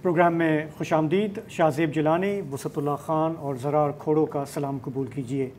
Programme में खुशामदीद। शाहज़ेब जिलानी, वसतुल्लाह ख़ान और ज़रार खोड़ो का सलाम कबूल कीजिए।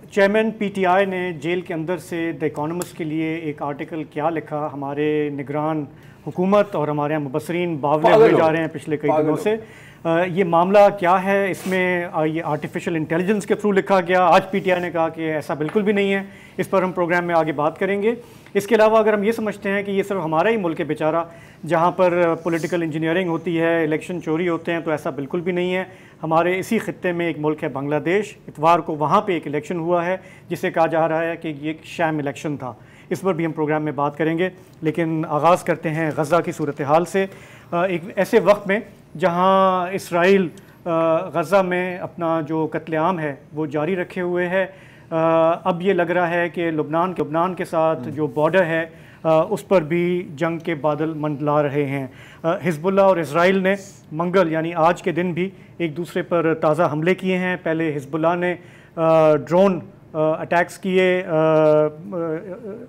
चेयरमैन पीटीआई ने जेल के अंदर से द इकोनॉमिस्ट के लिए एक आर्टिकल क्या लिखा, हमारे निगरान हुकूमत और हमारे यहाँ मुबसरीन बावले हुए जा रहे हैं पिछले कई दिनों से। ये मामला क्या है, इसमें ये आर्टिफिशियल इंटेलिजेंस के थ्रू लिखा गया। आज पीटीआई ने कहा कि ऐसा बिल्कुल भी नहीं है। इस पर हम प्रोग्राम में आगे बात करेंगे। इसके अलावा अगर हम ये समझते हैं कि ये सिर्फ हमारा ही मुल्क है बेचारा जहाँ पर पॉलिटिकल इंजीनियरिंग होती है, इलेक्शन चोरी होते हैं, तो ऐसा बिल्कुल भी नहीं है। हमारे इसी खित्ते में एक मुल्क है बांग्लादेश। इतवार को वहाँ पे एक इलेक्शन हुआ है जिसे कहा जा रहा है कि ये एक शैम इलेक्शन था। इस पर भी हम प्रोग्राम में बात करेंगे, लेकिन आगाज़ करते हैं गज़ा की सूरत हाल से। एक ऐसे वक्त में जहाँ इसराइल गज़ा में अपना जो कत्लेआम है वो जारी रखे हुए है। अब ये लग रहा है कि लुबनान के साथ जो बॉर्डर है उस पर भी जंग के बादल मंडला रहे हैं। हिज़्बुल्लाह और इज़राइल ने मंगल यानी आज के दिन भी एक दूसरे पर ताज़ा हमले किए हैं। पहले हिज़्बुल्लाह ने ड्रोन अटैक्स किए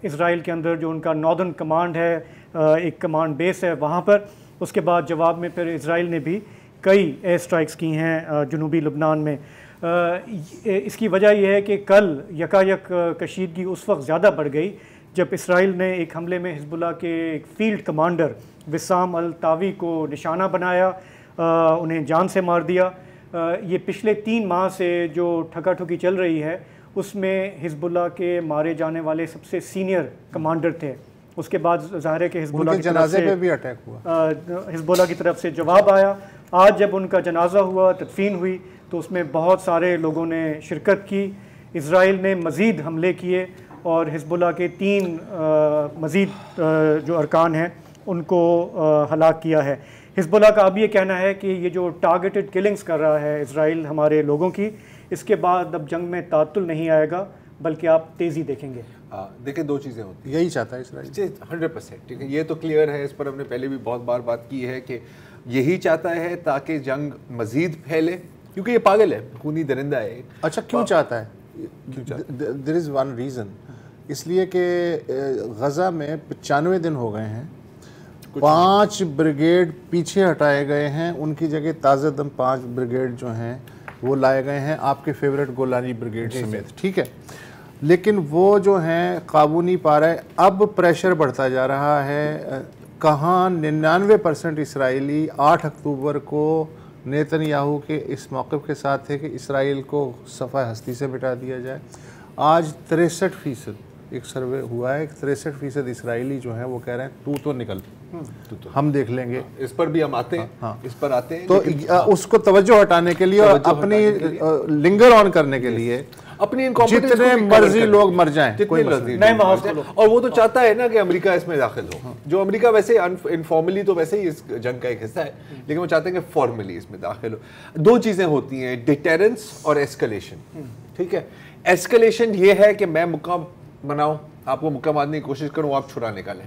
इज़राइल के अंदर जो उनका नॉर्दर्न कमांड है, एक कमांड बेस है वहाँ पर। उसके बाद जवाब में फिर इज़राइल ने भी कई एयर स्ट्राइक्स की हैं जनूबी लुबनान में। इसकी वजह यह है कि कल यकायक कशीदगी उस वक्त ज़्यादा बढ़ गई जब इसराइल ने एक हमले में हिज़्बुल्लाह के एक फील्ड कमांडर विसाम अल तावी को निशाना बनाया, उन्हें जान से मार दिया। ये पिछले 3 माह से जो ठकाठुकी चल रही है उसमें हिज़्बुल्लाह के मारे जाने वाले सबसे सीनियर कमांडर थे। उसके बाद ज़ाहिर है कि हिज़्बुल्लाह की जनाजे पे भी अटैक हुआ, हिज़्बुल्लाह की तरफ से जवाब आया। आज जब उनका जनाजा हुआ, तदफीन हुई, तो उसमें बहुत सारे लोगों ने शिरकत की। इज़राइल ने मज़ीद हमले किए और हिज़्बुल्लाह के 3 मज़ीद जो अरकान हैं उनको हलाक किया है। हिज़्बुल्लाह का अब ये कहना है कि ये जो टारगेटेड किलिंग्स कर रहा है इज़राइल हमारे लोगों की, इसके बाद अब जंग में तातुल नहीं आएगा बल्कि आप तेज़ी देखेंगे। देखिए, 2 चीज़ें होती हैं। यही चाहता है इसराइल 100%, ठीक है, ये तो क्लियर है। इस पर हमने पहले भी बहुत बार बात की है कि यही चाहता है ताकि जंग मज़ीद फैले, क्योंकि ये पागल है, खूनी दरिंदा है। अच्छा, क्यों चाहता है? देयर इज़ वन रीज़न, इसलिए कि गज़ा में 95 दिन हो गए हैं, 5 ब्रिगेड पीछे हटाए गए हैं, उनकी जगह ताज़ा दम 5 ब्रिगेड जो हैं वो लाए गए हैं, आपके फेवरेट गोलानी ब्रिगेड समेत, ठीक है। लेकिन वो जो हैं काबू नहीं पा रहे। अब प्रेशर बढ़ता जा रहा है। कहाँ 99% इसराइली 8 अक्टूबर को नेतन्याहू के इस मौक़िफ़ के साथ थे कि इसराइल को सफ़ा हस्ती से मिटा दिया जाए। आज 63% एक सर्वे हुआ है, 63% इसराइली जो हैं वो कह रहे हैं तू तो निकल, हम देख लेंगे। इस पर भी हम आते हैं। हाँ। इस पर आते हैं तो उसको तवज्जो हटाने के लिए और अपनी लिंगर ऑन करने के लिए अपनी जितने मर्जी लोग मर जाएं, कोई नए माहौल। और वो तो चाहता है ना कि अमेरिका इसमें दाखिल हो। जो अमेरिका वैसे इनफॉर्मली तो वैसे ही इस जंग का एक हिस्सा है, लेकिन वो चाहते हैं कि फॉर्मली इसमें दाखिल हो। 2 चीजें होती हैं, डिटेरेंस और एस्केलेशन, ठीक है। एस्केलेशन ये है कि मैं मुक्का बनाऊं, आपको मुक्का मारने की कोशिश करूं, आप छुरा निकालें,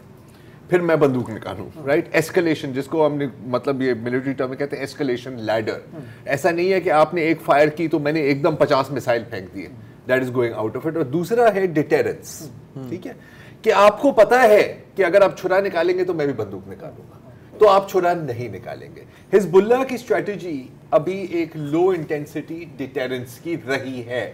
फिर मैं बंदूक निकालूं, राइट। एस्केलेशन, जिसको हमने मतलब ये मिलिट्री टर्म में कहते हैं एस्केलेशन लैडर। ऐसा नहीं है कि आपने एक फायर की तो मैंने एकदम 50 मिसाइल फेंक दिए, that is going out of it. और दूसरा है डिटेरेंस, ठीक है, कि आपको पता है कि अगर आप छुरा निकालेंगे तो मैं भी बंदूक निकालूंगा, तो आप छुरा नहीं निकालेंगे। हिज़्बुल्लाह की स्ट्रेटजी अभी एक लो इंटेंसिटी डिटेरेंस की रही है,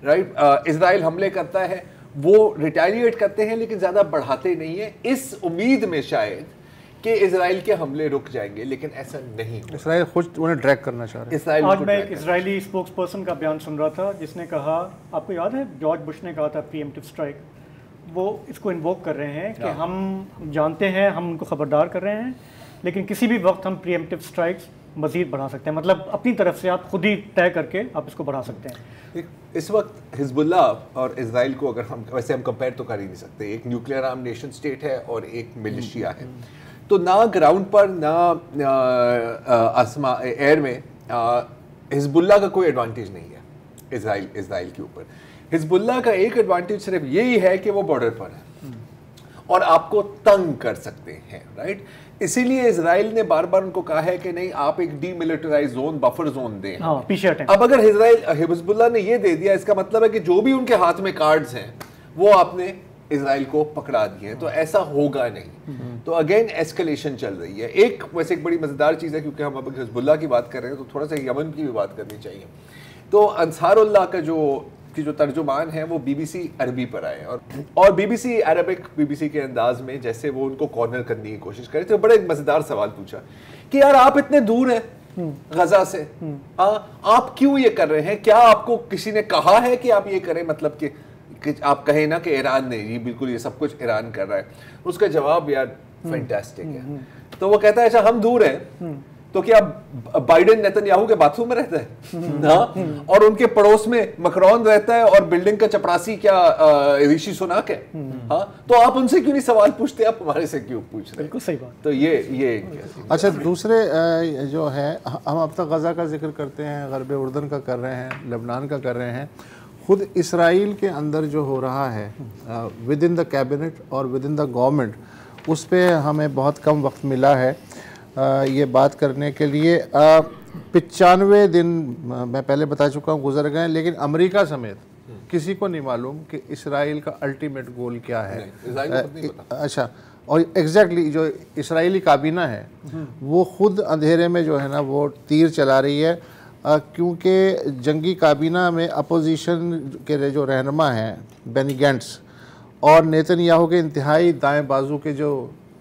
राइट। इजराइल हमले करता है, वो रिटेलिएट करते हैं लेकिन ज़्यादा बढ़ाते नहीं है, इस उम्मीद में शायद कि इजराइल के हमले रुक जाएंगे, लेकिन ऐसा नहीं हो। इसराइल खुद उन्हें ड्रैग करना चाह रहे हैं। आज मैं एक इजरायली स्पोक्स पर्सन का बयान सुन रहा था जिसने कहा, आपको याद है जॉर्ज बुश ने कहा था प्रीएम्प्टिव स्ट्राइक, वो इसको इन्वोक कर रहे हैं कि हम जानते हैं, हम उनको खबरदार कर रहे हैं, लेकिन किसी भी वक्त हम प्रीएम्प्टिव स्ट्राइक्स मज़ीद बढ़ा सकते हैं। मतलब अपनी तरफ से आप खुद ही तय करके आप इसको बढ़ा सकते हैं। इस वक्त हिज़्बुल्लाह और इजराइल को अगर हम वैसे हम कंपेयर तो कर ही नहीं सकते। एक न्यूक्लियर आर्म नेशन स्टेट है और एक मिलिशिया है, तो ना ग्राउंड पर ना आसमा एयर में हिज़्बुल्लाह का कोई एडवांटेज नहीं है इजराइल के ऊपर। हिज़्बुल्लाह का एक एडवांटेज सिर्फ यही है कि वो बॉर्डर पर है और आपको तंग कर सकते हैं, राइट। इसीलिए इजराइल ने बार बार उनको कहा है कि नहीं, आप एक डीमिलिटराइज जोन, बफर जोन दें। हाँ, पीछे हटें। अब अगर हिज़्बुल्लाह ने ये दे दिया, इसका मतलब है कि जो भी उनके हाथ में कार्ड्स हैं वो आपने इसराइल को पकड़ा दिए हैं, तो ऐसा होगा नहीं। तो अगेन एस्केलेशन चल रही है। एक वैसे एक बड़ी मज़ेदार चीज़ है, क्योंकि हम अब हिजबुल्लाह की बात कर रहे हैं तो थोड़ा सा यमन की भी बात करनी चाहिए। तो अंसारुल्लाह का जो तर्जुमान है वो BBC अरबी पर आए और BBC अरबिक BBC के अंदाज में जैसे वो उनको कॉर्नर करने की कोशिश करे थे। बड़ा एक मज़ेदार सवाल पूछा कि यार आप इतने दूर हैं गजा से, आप क्यों ये कर रहे हैं? क्या आपको किसी ने कहा है कि आप ये करें? मतलब कि आप कहें ना कि ईरान ने ये बिल्कुल ये सब कुछ ईरान कर रहा है। उसका जवाब यार फैंटास्टिक है। तो वो कहता है अच्छा हम दूर हैं तो क्या बाइडेन नेतन्याहू के बाथरूम में रहता है हाँ? और उनके पड़ोस में मकरॉन रहता है और बिल्डिंग का चपरासी क्या ऋषि सुनाक है हाँ? तो आप उनसे क्यों नहीं सवाल पूछते, आप हमारे से क्यों पूछ रहे हैं? बिल्कुल सही बात। तो ये अच्छा, दूसरे जो है, हम अब तक गजा का जिक्र करते हैं, गरब उर्दन का कर रहे हैं, लेबनान का कर रहे हैं। खुद इसराइल के अंदर जो हो रहा है विद इन द कैबिनेट और विद इन द गवर्नमेंट, उस पर हमें बहुत कम वक्त मिला है ये बात करने के लिए। 95 दिन मैं पहले बता चुका हूँ गुजर गए, लेकिन अमेरिका समेत किसी को नहीं मालूम कि इसराइल का अल्टीमेट गोल क्या है। अच्छा, और एग्जैक्टली जो इसराइली काबीना है वो खुद अंधेरे में जो है ना वो तीर चला रही है, क्योंकि जंगी काबीना में अपोजिशन के जो रहनुमा हैं बेनी गैंट्स और नेतन्याहू के इंतहाई दाएं बाजू के जो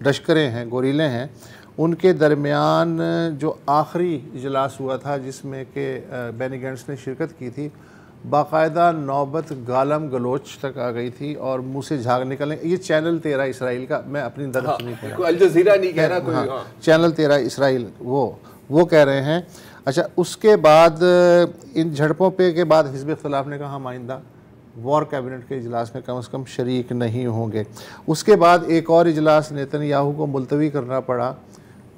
लश्करें हैं, गोरीले हैं, उनके दरमियान जो आखिरी इजलास हुआ था जिसमें कि बेनी गैंट्स ने शिरकत की थी, बाकायदा नौबत गालम गलोच तक आ गई थी और मुंह से झाग निकलने। ये चैनल 13 इसराइल का, मैं अपनी तरफ से नहीं कह रहा, अल जज़ीरा नहीं कह रहा कोई, चैनल 13 इसराइल वो कह रहे हैं। अच्छा, उसके बाद इन झड़पों पे के बाद हिज़्ब इख्तिलाफ ने कहा हम आइंदा वॉर कैबिनेट के इजलास में कम से कम शरीक नहीं होंगे। उसके बाद एक और इजलास नेतन्याहू को मुलतवी करना पड़ा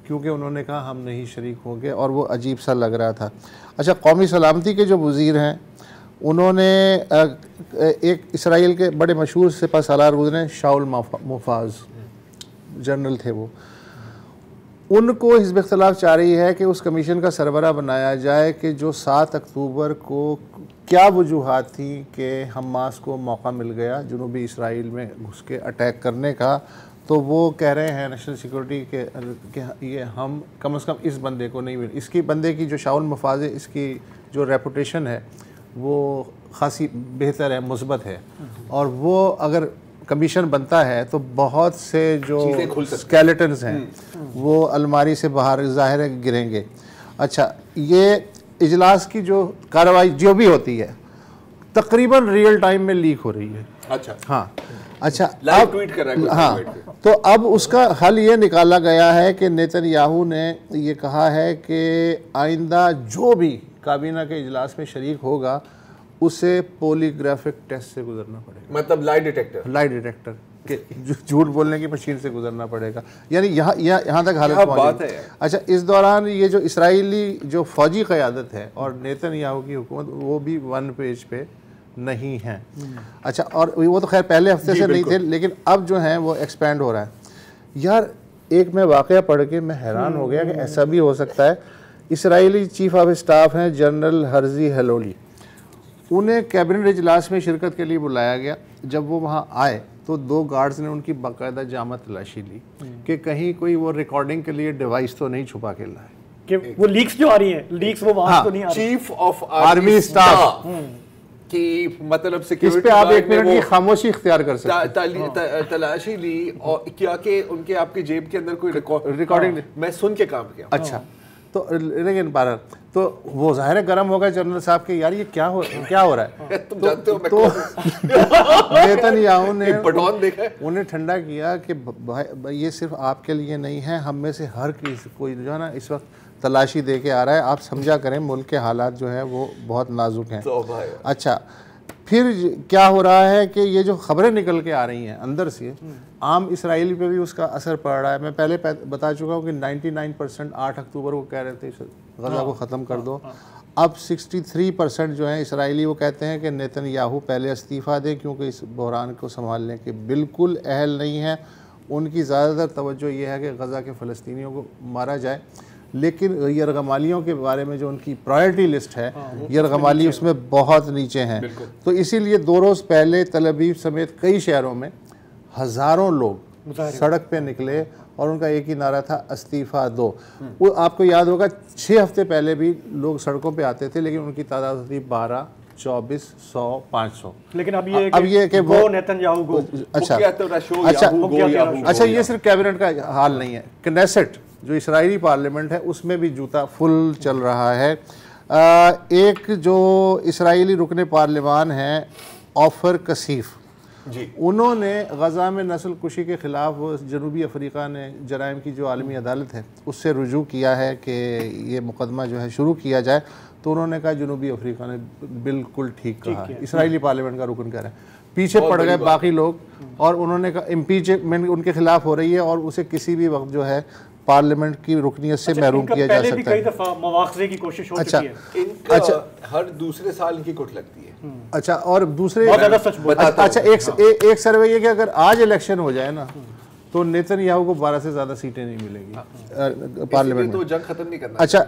क्योंकि उन्होंने कहा हम नहीं शरीक होंगे, और वो अजीब सा लग रहा था। अच्छा, कौमी सलामती के जो वज़ीर हैं उन्होंने एक इसराइल के बड़े मशहूर सिपह सालार गुज़रे शाउल मुफाज जनरल थे, वो उनको हिज़्ब इख्तिलाफ चाह रही है कि उस कमीशन का सरबरा बनाया जाए कि जो 7 अक्टूबर को क्या वजूहात थी कि हमास को मौका मिल गया जनूबी इसराइल में घुस के अटैक करने का, तो वो कह रहे हैं नेशनल सिक्योरिटी के ये हम कम से कम इस बंदे को नहीं मिल, इसकी बंदे की जो शाउल मुफाज है इसकी जो रेपुटेशन है वो खासी बेहतर है, मुस्बत है, और वो अगर कमीशन बनता है तो बहुत से जो स्केलेटन्स हैं वो अलमारी से बाहर ज़ाहिर है गिरेंगे। अच्छा, ये इजलास की जो कार्रवाई जो भी होती है तकरीबन रियल टाइम में लीक हो रही है। अच्छा, हाँ, अच्छा, अब ट्वीट कर रहा है, हाँ, तो अब उसका हल ये निकाला गया है कि नेतन्याहू ने ये कहा है कि आइंदा जो भी काबीना के इजलास में शरीक होगा उसे पॉलीग्राफिक टेस्ट से गुजरना पड़ेगा, मतलब लाई डिटेक्टर के झूठ बोलने की मशीन से गुजरना पड़ेगा। यानी यहाँ तक हालत पहुंची है। अच्छा, इस दौरान ये जो इसराइली जो फौजी क़यादत है और नेतन्याहू की हुकूमत वो भी 1 पेज पे नहीं है। अच्छा, और वो तो खैर पहले हफ्ते से नहीं थे, लेकिन अब जो है वो एक्सपेंड हो रहा है। यार, एक मैं वाक़या पढ़ के मैं हैरान हो गया कि ऐसा भी हो सकता है। इसराइली चीफ ऑफ स्टाफ हैं जनरल हर्जी हेलोली, उन्हें कैबिनेट इजलास में शिरकत के लिए बुलाया गया। जब वो वहाँ आए तो 2 गार्ड्स ने उनकी बाकायदा जामा तलाशी ली कि कहीं कोई वो रिकॉर्डिंग के लिए डिवाइस तो नहीं छुपा के लाए, कि वो लीक्स जो आ रही हैं, लीक्स वो वहाँ तो नहीं आ रही। चीफ ऑफ आर्मी स्टाफ कि मतलब इस पे आप 1 मिनट की खामोशी इख्तियार कर सकते हैं। तलाशी ली और क्या कि उनके आपके जेब के अंदर कोई रिकॉर्डिंग मैं सुन के काम किया। अच्छा, तो लेकिन तो वो ज़ाहिर है गर्म हो गए जनरल साहब के, यार ये क्या हो रहा है। तुम जानते हो तो नेतन्याहू ने बटन देखा है, उन्हें ठंडा किया कि भाई ये सिर्फ आपके लिए नहीं है, हम में से हर कोई जो है ना इस वक्त तलाशी दे के आ रहा है, आप समझा करें मुल्क के हालात जो है वो बहुत नाजुक हैं। अच्छा, फिर क्या हो रहा है कि ये जो खबरें निकल के आ रही हैं अंदर से, आम इसराइली पे भी उसका असर पड़ रहा है। मैं पहले बता चुका हूँ कि 99% 8 अक्टूबर को कह रहे थे गजा को ख़त्म कर दो। अब 63% जो हैं इसराइली वो कहते हैं कि नेतन्याहू पहले इस्तीफ़ा दे क्योंकि इस बहरान को संभालने के बिल्कुल अहल नहीं है। उनकी ज़्यादातर तवज्जो ये है कि गजा के फ़लस्तीनियों को मारा जाए, लेकिन यरगमालियों के बारे में जो उनकी प्रायोरिटी लिस्ट है, यरगमाली उसमें बहुत नीचे हैं। तो इसीलिए 2 रोज़ पहले तल अवीव समेत कई शहरों में हज़ारों लोग सड़क पे निकले और उनका एक ही नारा था, इस्तीफ़ा दो। वो आपको याद होगा 6 हफ्ते पहले भी लोग सड़कों पे आते थे, लेकिन उनकी तादाद होती 12, 24, 100, 500। लेकिन अब ये कि वो नेतन्याहू गो। अच्छा, ये सिर्फ कैबिनेट का हाल नहीं है, कनेसेट जो इसराइली पार्लियामेंट है उसमें भी जूता फुल चल रहा है। एक जो इसराइली रुकने पार्लियामान हैं ऑफर कसीफ जी, उन्होंने गज़ा में नस्ल कुशी के ख़िलाफ़ जनूबी अफ्रीका ने जराइम की जो आलमी अदालत है उससे रुजू किया है कि ये मुकदमा जो है शुरू किया जाए, तो उन्होंने कहा जनूबी अफ्रीका ने बिल्कुल ठीक कहा। इसराइली पार्लियामेंट का रुकन कह रहे हैं, पीछे पड़ गए बाकी लोग, और उन्होंने कहा इम्पीचमेंट उनके खिलाफ हो रही है और उसे किसी भी वक्त जो है पार्लियामेंट की रुकनीत से महरूम किया जा सकता है। कई दफा मवाख़ज़े की कोशिश हो चुकी है। इनका हर दूसरे साल इनकी कुट लगती है। अच्छा, और दूसरे अच्छा, एक सर्वे ये कि अगर आज इलेक्शन हो जाए ना तो नेतन्याहू को 12 से ज़्यादा सीटें नहीं मिलेंगी पार्लियामेंट में। तो जंग खत्म नहीं करना। अच्छा,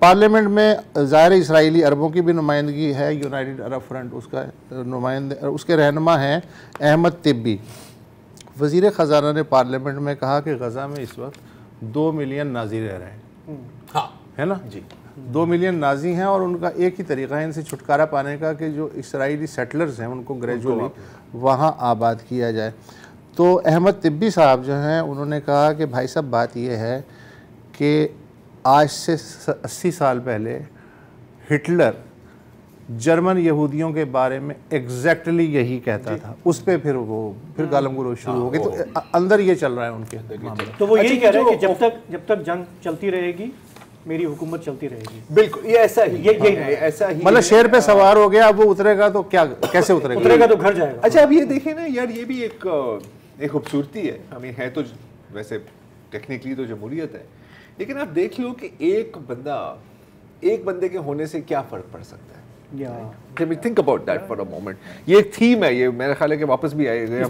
पार्लियामेंट में ज़ाहिर इसराइली अरबों की भी नुमाइंदगी है, यूनाइटेड अरब फ्रंट उसका नुमाइंदे, उसके रहनुमा हैं अहमद तिब्बी। वज़ीर ख़जाना ने पार्लियामेंट में कहा कि गज़ा में इस वक्त 2 मिलियन नाजी रह रहे हैं। हाँ, है ना जी, 2 मिलियन नाजी हैं, और उनका एक ही तरीका है इनसे छुटकारा पाने का कि जो इसराइली सेटलर्स हैं उनको ग्रेजुअली वहाँ आबाद किया जाए। तो अहमद तिब्बी साहब जो हैं उन्होंने कहा कि भाई साहब बात यह है कि आज से 80 साल पहले हिटलर जर्मन यहूदियों के बारे में एग्जैक्टली यही कहता था, उस पर फिर गालम गलोच शुरू हो गई। तो अंदर ये चल रहा है उनके मामले। तो वो यही कह रहे हैं कि जब तक जंग चलती रहेगी मेरी हुकूमत चलती रहेगी। बिल्कुल, ये ऐसा ही ऐसा ही मतलब शेर पे सवार हो गया, अब वो उतरेगा तो क्या, कैसे उतरेगा? उतरेगा तो घर जाएगा। अच्छा, अब ये देखिए ना यार, ये भी एक खूबसूरती है। हमें है तो वैसे टेक्निकली तो जमहूरियत है, लेकिन आप देख लो कि एक बंदे के होने से क्या फर्क पड़ सकता है। Think about that for a moment. ये एक थीम है, ये मेरा ख्याल है कि वापस भी आएंगे, इस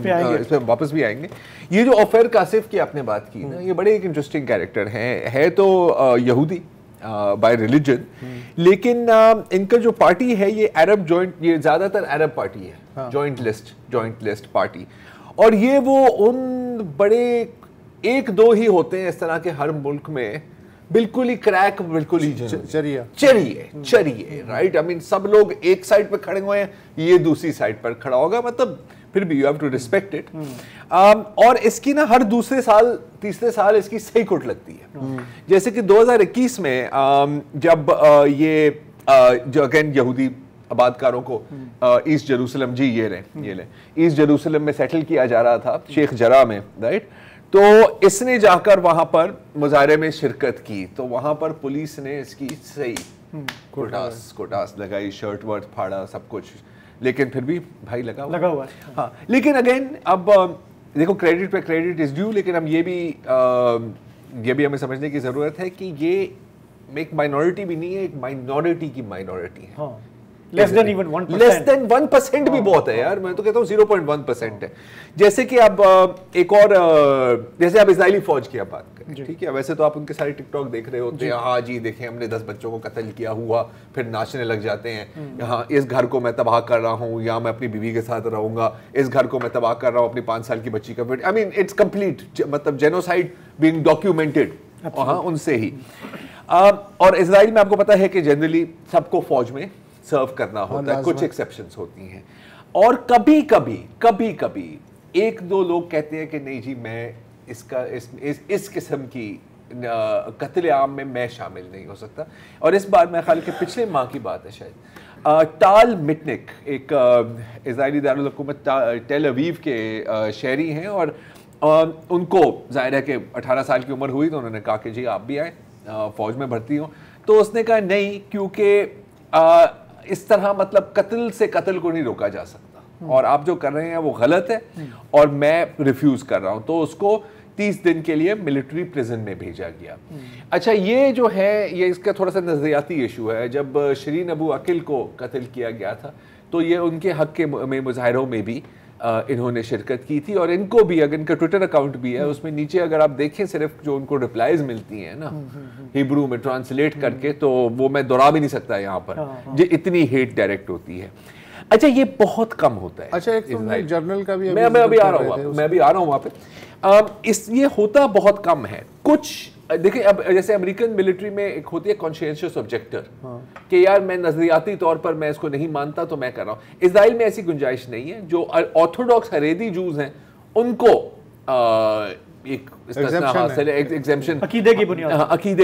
पे वापस भी आएंगे। ये जो ऑफर कासिफ की आपने बात की ना, ये बड़े एक इंटरेस्टिंग कैरेक्टर है तो यहूदी बाय रिलीजन, लेकिन इनका जो पार्टी है ये अरब जॉइंट, ये ज्यादातर अरब पार्टी है, जॉइंट लिस्ट पार्टी। और ये वो उन बड़े 1-2 ही होते हैं इस तरह के हर मुल्क में, बिल्कुल ही क्रैक, बिल्कुल ही चरिए, राइट। आई मीन सब लोग एक साइड पे खड़े हुए हैं, ये दूसरी साइड पर खड़ा होगा, मतलब फिर भी you have to respect it. और इसकी ना हर दूसरे साल तीसरे साल इसकी सही कुट लगती है। जैसे कि 2021 में जब ये जो अगेन यहूदी आबादकारों को ईस्ट जेरूसलम, जी ये ले ईस्ट जेरूसलम में सेटल किया जा रहा था, शेख जरा में, राइट। तो इसने जाकर वहां पर मुजाहरे में शिरकत की, तो वहां पर पुलिस ने इसकी सही कोटास लगाई, शर्ट वर्ट फाड़ा, सब कुछ, लेकिन फिर भी भाई लगा हुआ। हाँ, लेकिन अगेन अब देखो, क्रेडिट पे क्रेडिट इज ड्यू, लेकिन अब ये भी हमें समझने की जरूरत है कि ये एक माइनॉरिटी भी नहीं है, एक माइनॉरिटी की माइनॉरिटी है। लेस देन 1% भी बहुत है यार, मैं तो कहता हूँ 0.1% है। जैसे कि अब एक और, जैसे आप इजरायली फौज की आप बात करें, ठीक है, वैसे तो आप उनके सारे टिकटॉक देख रहे होते हैं, हाँ जी देखें हमने 10 बच्चों को कत्ल किया हुआ, फिर नाचने लग जाते हैं, यहाँ इस घर को मैं तबाह कर रहा हूँ, या मैं अपनी बीवी के साथ रहूंगा, इस घर को मैं तबाह कर रहा हूँ अपनी 5 साल की बच्ची का। आई मीन इट्स कंप्लीट, मतलब जेनोसाइड बीइंग डॉक्यूमेंटेड, हाँ उनसे ही। और इजराइल में आपको पता है कि जनरली सबको फौज में सर्व करना होता है, कुछ एक्सेप्शंस होती हैं, और कभी कभी 1-2 लोग कहते हैं कि नहीं जी मैं इस किस्म की कत्ले आम में मैं शामिल नहीं हो सकता। और इस बार मैं ख्याल के पिछले माह की बात है शायद, टाल मिटनिक एक इजरायली दारुल हुकूमत टेल अवीव के शहरी हैं, और उनको जाहिर है कि 18 साल की उम्र हुई तो उन्होंने कहा कि जी आप भी आए, फौज में भर्ती हो। तो उसने कहा नहीं, क्योंकि इस तरह मतलब कत्ल को नहीं रोका जा सकता, और आप जो कर रहे हैं वो गलत है, और मैं रिफ्यूज कर रहा हूं। तो उसको 30 दिन के लिए मिलिट्री प्रिजन में भेजा गया। अच्छा, ये जो है ये इसका थोड़ा सा नजरियाती इशू है। जब शरीन अबू अकील को कत्ल किया गया था तो ये उनके हक के में मुजाहिरों में भी इन्होंने शिरकत की थी, और इनको भी, अगर इनका ट्विटर अकाउंट भी है, उसमें नीचे अगर आप देखें सिर्फ जो उनको रिप्लाईज मिलती हैं ना हिब्रू में ट्रांसलेट करके, तो वो मैं दोहरा भी नहीं सकता यहाँ पर, जो इतनी हेट डायरेक्ट होती है। अच्छा ये बहुत कम होता है। अच्छा एक तुमने जर्नल का भी मैं अभी आ रहा हूँ वहाँ पे। ये होता बहुत कम है। कुछ देखिए अब जैसे अमेरिकन मिलिट्री में एक होती है कॉन्शियंशियस ऑब्जेक्टर कि यार मैं नजरियाती तौर पर मैं इसको नहीं मानता तो मैं कर रहा हूँ। इजराइल में ऐसी गुंजाइश नहीं है। जो ऑर्थोडॉक्स हरेदी जूस हैं उनको एक हासिल है एग्जेम्पशन अकीदे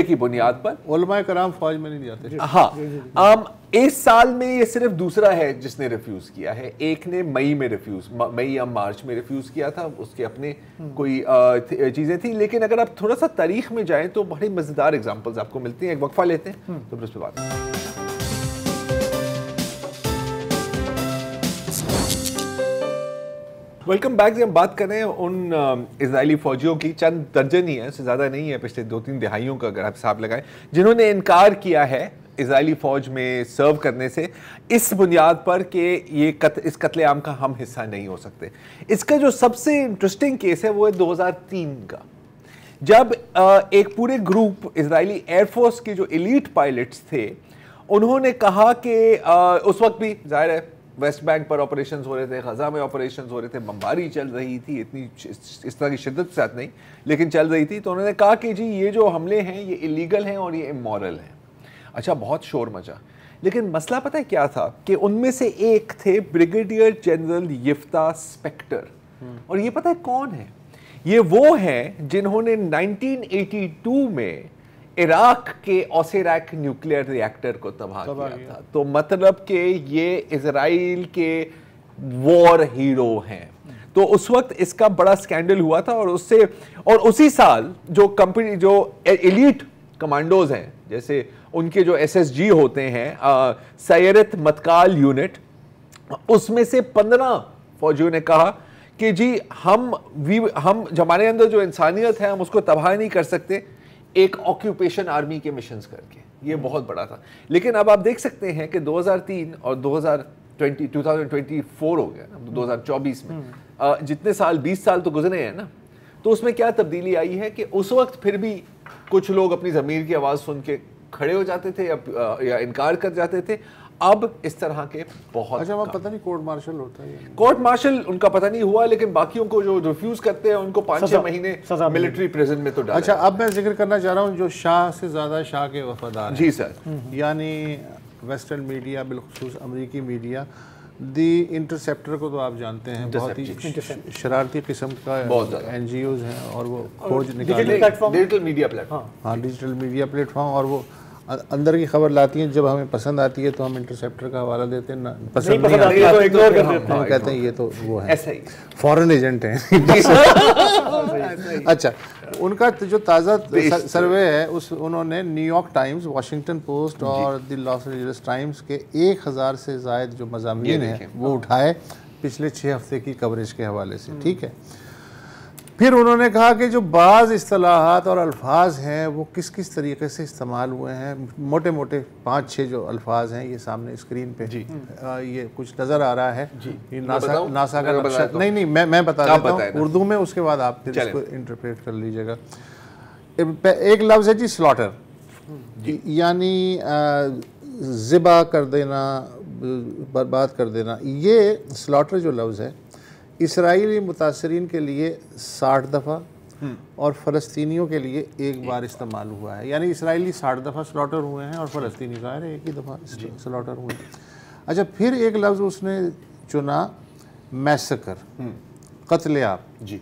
की बुनियाद पर। उलमाए कराम फौज में नहीं जाते। हाँ इस साल में ये सिर्फ दूसरा है जिसने रिफ्यूज किया है। एक ने मई या मार्च में रिफ्यूज किया था, उसके अपने कोई चीजें थी। लेकिन अगर आप थोड़ा सा तारीख में जाएं तो बड़ी मजेदार एग्जांपल्स आपको मिलती हैं। एक वक्फा लेते हैं तो फिर उस पर बात। Welcome back. हम बात कर रहे हैं उन इजरायली फौजियों की, चंद दर्जन ही है, उससे ज़्यादा नहीं है, पिछले 2-3 दिहाइयों का अगर आप हिसाब लगाएं, जिन्होंने इनकार किया है इजरायली फ़ौज में सर्व करने से इस बुनियाद पर कि इस कत्लेआम का हम हिस्सा नहीं हो सकते। इसका जो सबसे इंटरेस्टिंग केस है वो है 2003 का, जब एक पूरे ग्रुप इजरायली एयरफोर्स के जो एलीट पायलट्स थे उन्होंने कहा कि उस वक्त भी जाहिर है वेस्ट बैंक पर ऑपरेशंस हो रहे थे, गजा में ऑपरेशंस हो रहे थे, बमबारी चल रही थी, इतनी इस तरह की शिद्दत के साथ नहीं लेकिन चल रही थी। तो उन्होंने कहा कि जी ये जो हमले हैं ये इलीगल हैं और ये इमोरल हैं। अच्छा बहुत शोर मचा, लेकिन मसला पता है क्या था कि उनमें से एक थे ब्रिगेडियर जनरल यिफ्ता स्पेक्टर। और ये पता है कौन है? ये वो हैं जिन्होंने 1982 में इराक के ओसेरैक न्यूक्लियर रिएक्टर को तबाह किया था। तो मतलब कि ये इजराइल के वॉर हीरो हैं। तो उस वक्त इसका बड़ा स्कैंडल हुआ था। और उसी साल जो एलीट कमांडोज हैं, जैसे उनके जो SSG होते हैं सैरत मतकाल यूनिट, उसमें से 15 फौजियों ने कहा कि जी हम हमारे अंदर जो इंसानियत है हम उसको तबाह नहीं कर सकते एक ऑक्यूपेशन आर्मी के मिशंस करके। ये बहुत बड़ा था। लेकिन अब आप देख सकते हैं कि 2003 और 2024 हो गया ना, 2024 में जितने साल 20 साल तो गुजरे हैं ना, तो उसमें क्या तब्दीली आई है कि उस वक्त फिर भी कुछ लोग अपनी ज़मीर की आवाज़ सुन के खड़े हो जाते थे या इनकार कर जाते थे। अब इस तरह के बहुत अच्छा पता नहीं कोर्ट मार्शल होता है। कोर्ट मार्शल उनका पता नहीं हुआ, लेकिन बाकियों को जो रिफ्यूज करते हैं उनको 5-6 महीने मिलिट्री प्रिजन में तो डाला। अच्छा अब मैं जिक्र करना चाह रहा हूँ जो शाह से ज़्यादा शाह के वफादार। जी सर। यानी वेस्टर्न मीडिया, बिलखुसूस अमरीकी मीडिया, दी इंटरसेप्टर को तो आप जानते हैं, बहुत ही शरारती किस्म का NGOs हैं और वो खोज निकालते हैं। Digital media platform. हाँ डिजिटल मीडिया प्लेटफॉर्म। और वो अंदर की खबर लाती हैं, जब हमें पसंद आती है तो हम इंटरसेप्टर का हवाला देते हैं, पसंद नहीं आती है तो इग्नोर कर देते हैं, कहते हैं ये तो वो है फॉरेन एजेंट हैं। अच्छा उनका जो ताज़ा सर्वे है उन्होंने न्यूयॉर्क टाइम्स, वाशिंगटन पोस्ट और द लॉस एंजलिस टाइम्स के 1000 से ज़ायद जो मज़ामीन हैं वो उठाए पिछले 6 हफ्ते की कवरेज के हवाले से। ठीक है, फिर उन्होंने कहा कि जो बाज़ इस्तिलाहात और अल्फाज हैं वो किस किस तरीके से इस्तेमाल हुए हैं। मोटे मोटे 5-6 जो अल्फाज हैं ये सामने स्क्रीन पे ये कुछ नज़र आ रहा है। ये नासा का नक्शा नहीं मैं बता देता हूँ उर्दू में, उसके बाद आप फिर इसको इंटरप्रेट कर लीजिएगा। एक लफ्ज़ है जी स्लॉटर, यानी ज़िबा कर देना, बर्बाद कर देना। ये स्लॉटर जो लफ्ज़ है इसराइली मुतासरीन के लिए 60 दफ़ा और फ़लस्तीनियों के लिए 1 बार इस्तेमाल हुआ है। यानी इसराइली 60 दफ़ा स्लॉटर हुए हैं और फ़लस्तीनी का है 1 ही दफ़ा स्लॉटर हुए। अच्छा फिर एक लफ्ज़ उसने चुना मैसेकर, कत्लेआम। जी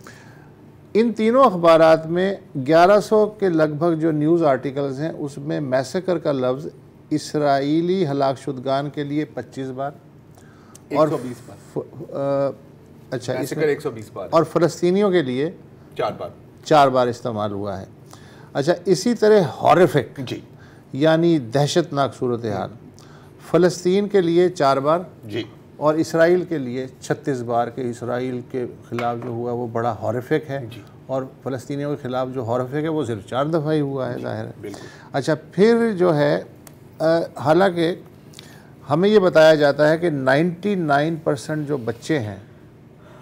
इन तीनों अखबारात में 1100 के लगभग जो न्यूज़ आर्टिकल्स हैं उसमें मैसेकर का लफ्ज़ इसराइली हलाकशुदगान के लिए 25 बार और 120 बार। अच्छा इसमें 120 बार और फ़लस्तीनियों के लिए 4 बार इस्तेमाल हुआ है। अच्छा इसी तरह हॉरिफिक जी यानी दहशतनाक सूरत हाल फ़लस्तीन के लिए 4 बार जी और इसराइल के लिए 36 बार के इसराइल के ख़िलाफ़ जो हुआ वो बड़ा हॉरिफिक है और फ़लस्तीनियों के ख़िलाफ़ जो हॉरिफिक है वो सिर्फ 4 दफ़ा ही हुआ है, ज़ाहिर है। अच्छा फिर जो है हालांकि हमें ये बताया जाता है कि 99% जो बच्चे हैं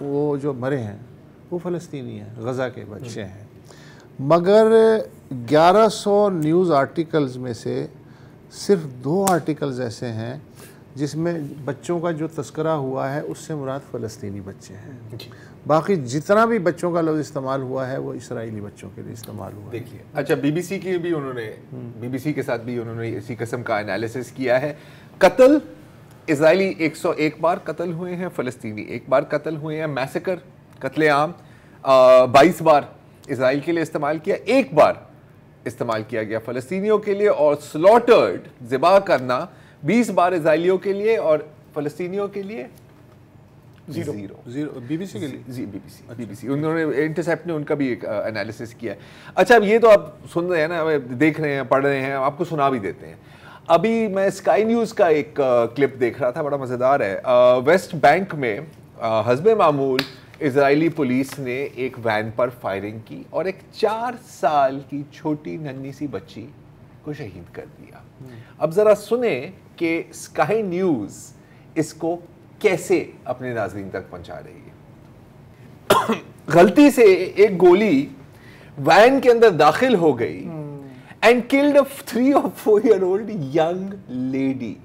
वो जो मरे हैं वो फ़लस्तीनी हैं, गज़ा के बच्चे हैं। मगर 1100 न्यूज़ आर्टिकल्स में से सिर्फ 2 आर्टिकल्स ऐसे हैं जिसमें बच्चों का जो तस्करा हुआ है उससे मुराद फ़लस्तीनी बच्चे हैं। बाकी जितना भी बच्चों का लफ्ज़ इस्तेमाल हुआ है वो इसराइली बच्चों के लिए इस्तेमाल हुआ है। देखिए, अच्छा, बीबीसी की भी उन्होंने, बीबीसी के साथ भी उन्होंने इसी किस्म का एनालिसिस किया है। कत्ल, इजरायली 101 बार कत्ल हुए हैं, फ़लस्तीनी 1 बार कत्ल हुए हैं। मैसेकर, कत्लेआम 22 बार इजराइल के लिए इस्तेमाल किया, 1 बार इस्तेमाल किया गया फ़लस्तीनियों के लिए। और स्लॉटर्ड, ज़िबा करना 20 बार इजराइलियों के लिए और फ़लस्तीनियों के लिए ज़ीरो। बीबीसी के लिए जी, बीबीसी उन्होंने, इंटरसेप्ट ने उनका भी एक एनालिसिस किया है। अच्छा, अब ये तो आप सुन रहे हैं ना, देख रहे हैं, पढ़ रहे हैं, आपको सुना भी देते हैं। अभी मैं स्काई न्यूज़ का एक क्लिप देख रहा था, बड़ा मज़ेदार है। वेस्ट बैंक में हस्बे मामूल इजरायली पुलिस ने एक वैन पर फायरिंग की और एक 4 साल की छोटी नन्ही सी बच्ची को शहीद कर दिया। अब ज़रा सुने कि स्काई न्यूज़ इसको कैसे अपने नाज़रीन तक पहुंचा रही है। गलती से एक गोली वैन के अंदर दाखिल हो गई and killed a 3 or 4 year old young lady.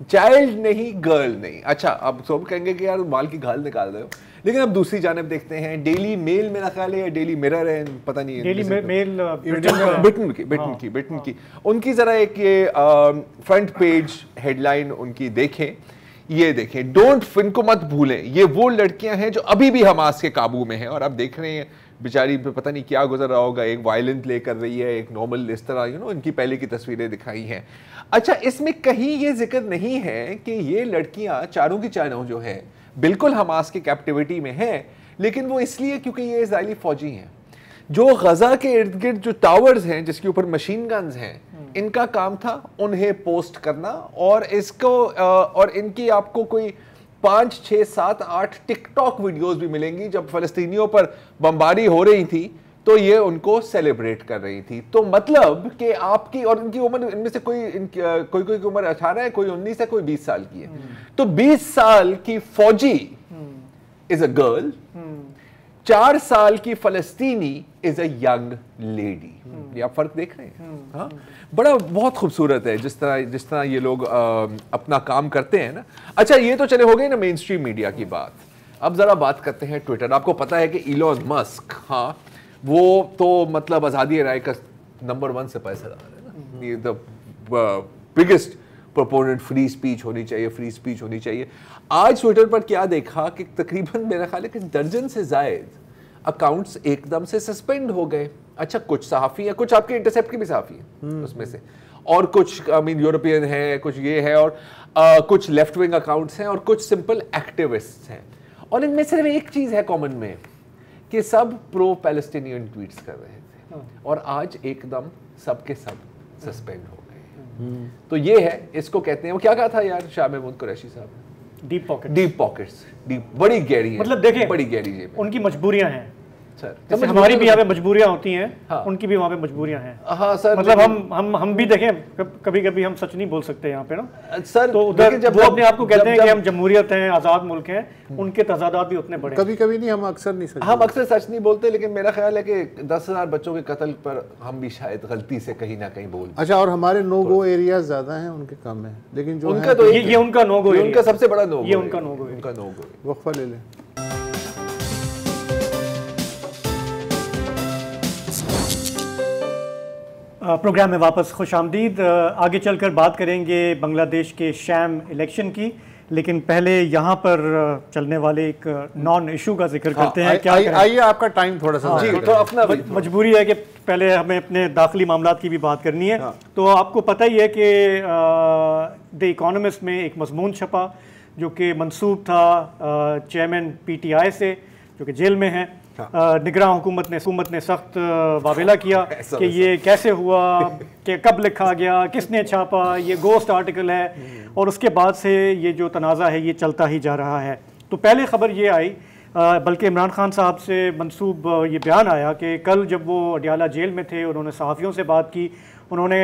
Child नहीं, गर्ल नहीं। अच्छा, अब सब कहेंगे कि यार माल की घाल निकाल रहे हो, लेकिन अब दूसरी जानिब देखते हैं। डेली मेल मेरा ख्याल है या डेली मिरर है, पता नहीं, डेली मेल ब्रिटेन की उनकी जरा एक ये फ्रंट पेज हेडलाइन उनकी देखें। ये देखें, डोंट, इनको मत भूलें, ये वो लड़कियां हैं जो अभी भी हमास के काबू में हैं। और आप देख रहे हैं बेचारी पे पता नहीं क्या गुजर रहा होगा, एक वायलेंट प्ले कर रही है, एक नॉर्मल, इस तरह इनकी पहले की तस्वीरें दिखाई हैं। अच्छा, इसमें कहीं ये जिक्र नहीं है कि ये लड़कियां चारों की चारों जो है बिल्कुल हमास की कैप्टिविटी में है, लेकिन वो इसलिए क्योंकि ये इजरायली फौजी हैं जो गजा के इर्द गिर्द जो टावर्स हैं जिसके ऊपर मशीन गन्स हैं, इनका काम था उन्हें पोस्ट करना। और इसको और इनकी आपको कोई 5, 6, 7, 8 टिकटॉक वीडियोस भी मिलेंगी जब फ़लस्तीनियों पर बमबारी हो रही थी तो ये उनको सेलिब्रेट कर रही थी। तो मतलब कि आपकी और इनकी उम्र, इनमें से कोई की उम्र 18 है, कोई 19 है, कोई 20 साल की है। तो 20 साल की फौजी इज अ गर्ल, 4 साल की फ़लस्तीनी इज अ यंग लेडी। ये आप फर्क देख रहे हैं? हाँ, बड़ा बहुत खूबसूरत है जिस तरह ये लोग अपना काम करते हैं ना। अच्छा, ये तो चले हो गए ना मेन स्ट्रीम मीडिया की बात। अब जरा बात करते हैं ट्विटर। आपको पता है कि इलॉन मस्क, हाँ, वो तो मतलब आज़ादी राय का नंबर 1 से पैसेदार है ना। ये the biggest proponent, free speech होनी चाहिए, फ्री स्पीच होनी चाहिए। आज ट्विटर पर क्या देखा कि तकरीबन मेरा ख्याल है कि दर्जन से जायद अकाउंट्स एकदम से सस्पेंड हो गए। अच्छा, कुछ सहाफ़ी हैं, कुछ आपके इंटरसेप्ट के भी सहाफ़ी हैं उसमें से, और कुछ यूरोपियन है, कुछ ये है, और कुछ लेफ्ट विंग अकाउंट्स हैं, और कुछ सिंपल एक्टिविस्ट्स हैं। और इनमें सिर्फ एक चीज़ है कॉमन में कि सब प्रो पैलेस्टीनियन ट्वीट्स कर रहे थे, और आज एकदम सब के सब सस्पेंड हो गए। तो ये है, इसको कहते हैं, वो क्या कहा था यार शाह महमूद कुरैशी साहब ने, डीप पॉकेट्स, बड़ी गहरी है। मतलब देखें, बड़ी गहरी जेब, उनकी मजबूरियां हैं सर। जैसे हमारी भी यहाँ पे मजबूरियां होती हैं, हाँ, उनकी भी वहाँ पे मजबूरियां हैं। हाँ सर, मतलब हम भी देखें, कभी कभी हम सच नहीं बोल सकते यहाँ पे ना सर। तो उधर जब वो अपने आप को कहते हैं कि हम जमहूरियत हैं, आज़ाद मुल्क हैं, उनके तजादात भी उतने बड़े। कभी कभी नहीं, हम अक्सर सच नहीं बोलते, लेकिन मेरा ख्याल है कि 10,000 बच्चों के कत्ल पर हम भी शायद गलती से कहीं ना कहीं बोल। अच्छा, और हमारे नो गो एरिया ज्यादा हैं, उनके कम है, लेकिन जो उनका तो ये उनका नो गो, उनका सबसे बड़ा नो गो, ये उनका नो गो, उनका नो गो। वक्फा ले लें। प्रोग्राम में वापस खुशामदीद। आगे चलकर बात करेंगे बांग्लादेश के शैम इलेक्शन की, लेकिन पहले यहाँ पर चलने वाले एक नॉन इशू का जिक्र करते हैं। क्या आइए, आपका टाइम थोड़ा सा जी, तो अपना मजबूरी है कि पहले हमें अपने दाखिली मामलात की भी बात करनी है। तो आपको पता ही है कि द इकोनॉमिस्ट में एक मजमून छपा जो कि मंसूब था चेयरमैन PTI से, जो कि जेल में हैं। निगरान हुकूमत ने सख्त वावेला किया कि ये कैसे हुआ, कि कब लिखा गया, किसने छापा, ये गोस्ट आर्टिकल है। और उसके बाद से ये जो तनाज़ा है ये चलता ही जा रहा है। तो पहले ख़बर ये आई, बल्कि इमरान खान साहब से मंसूब ये बयान आया कि कल जब वो अडियाला जेल में थे, उन्होंने सहाफ़ियों से बात की। उन्होंने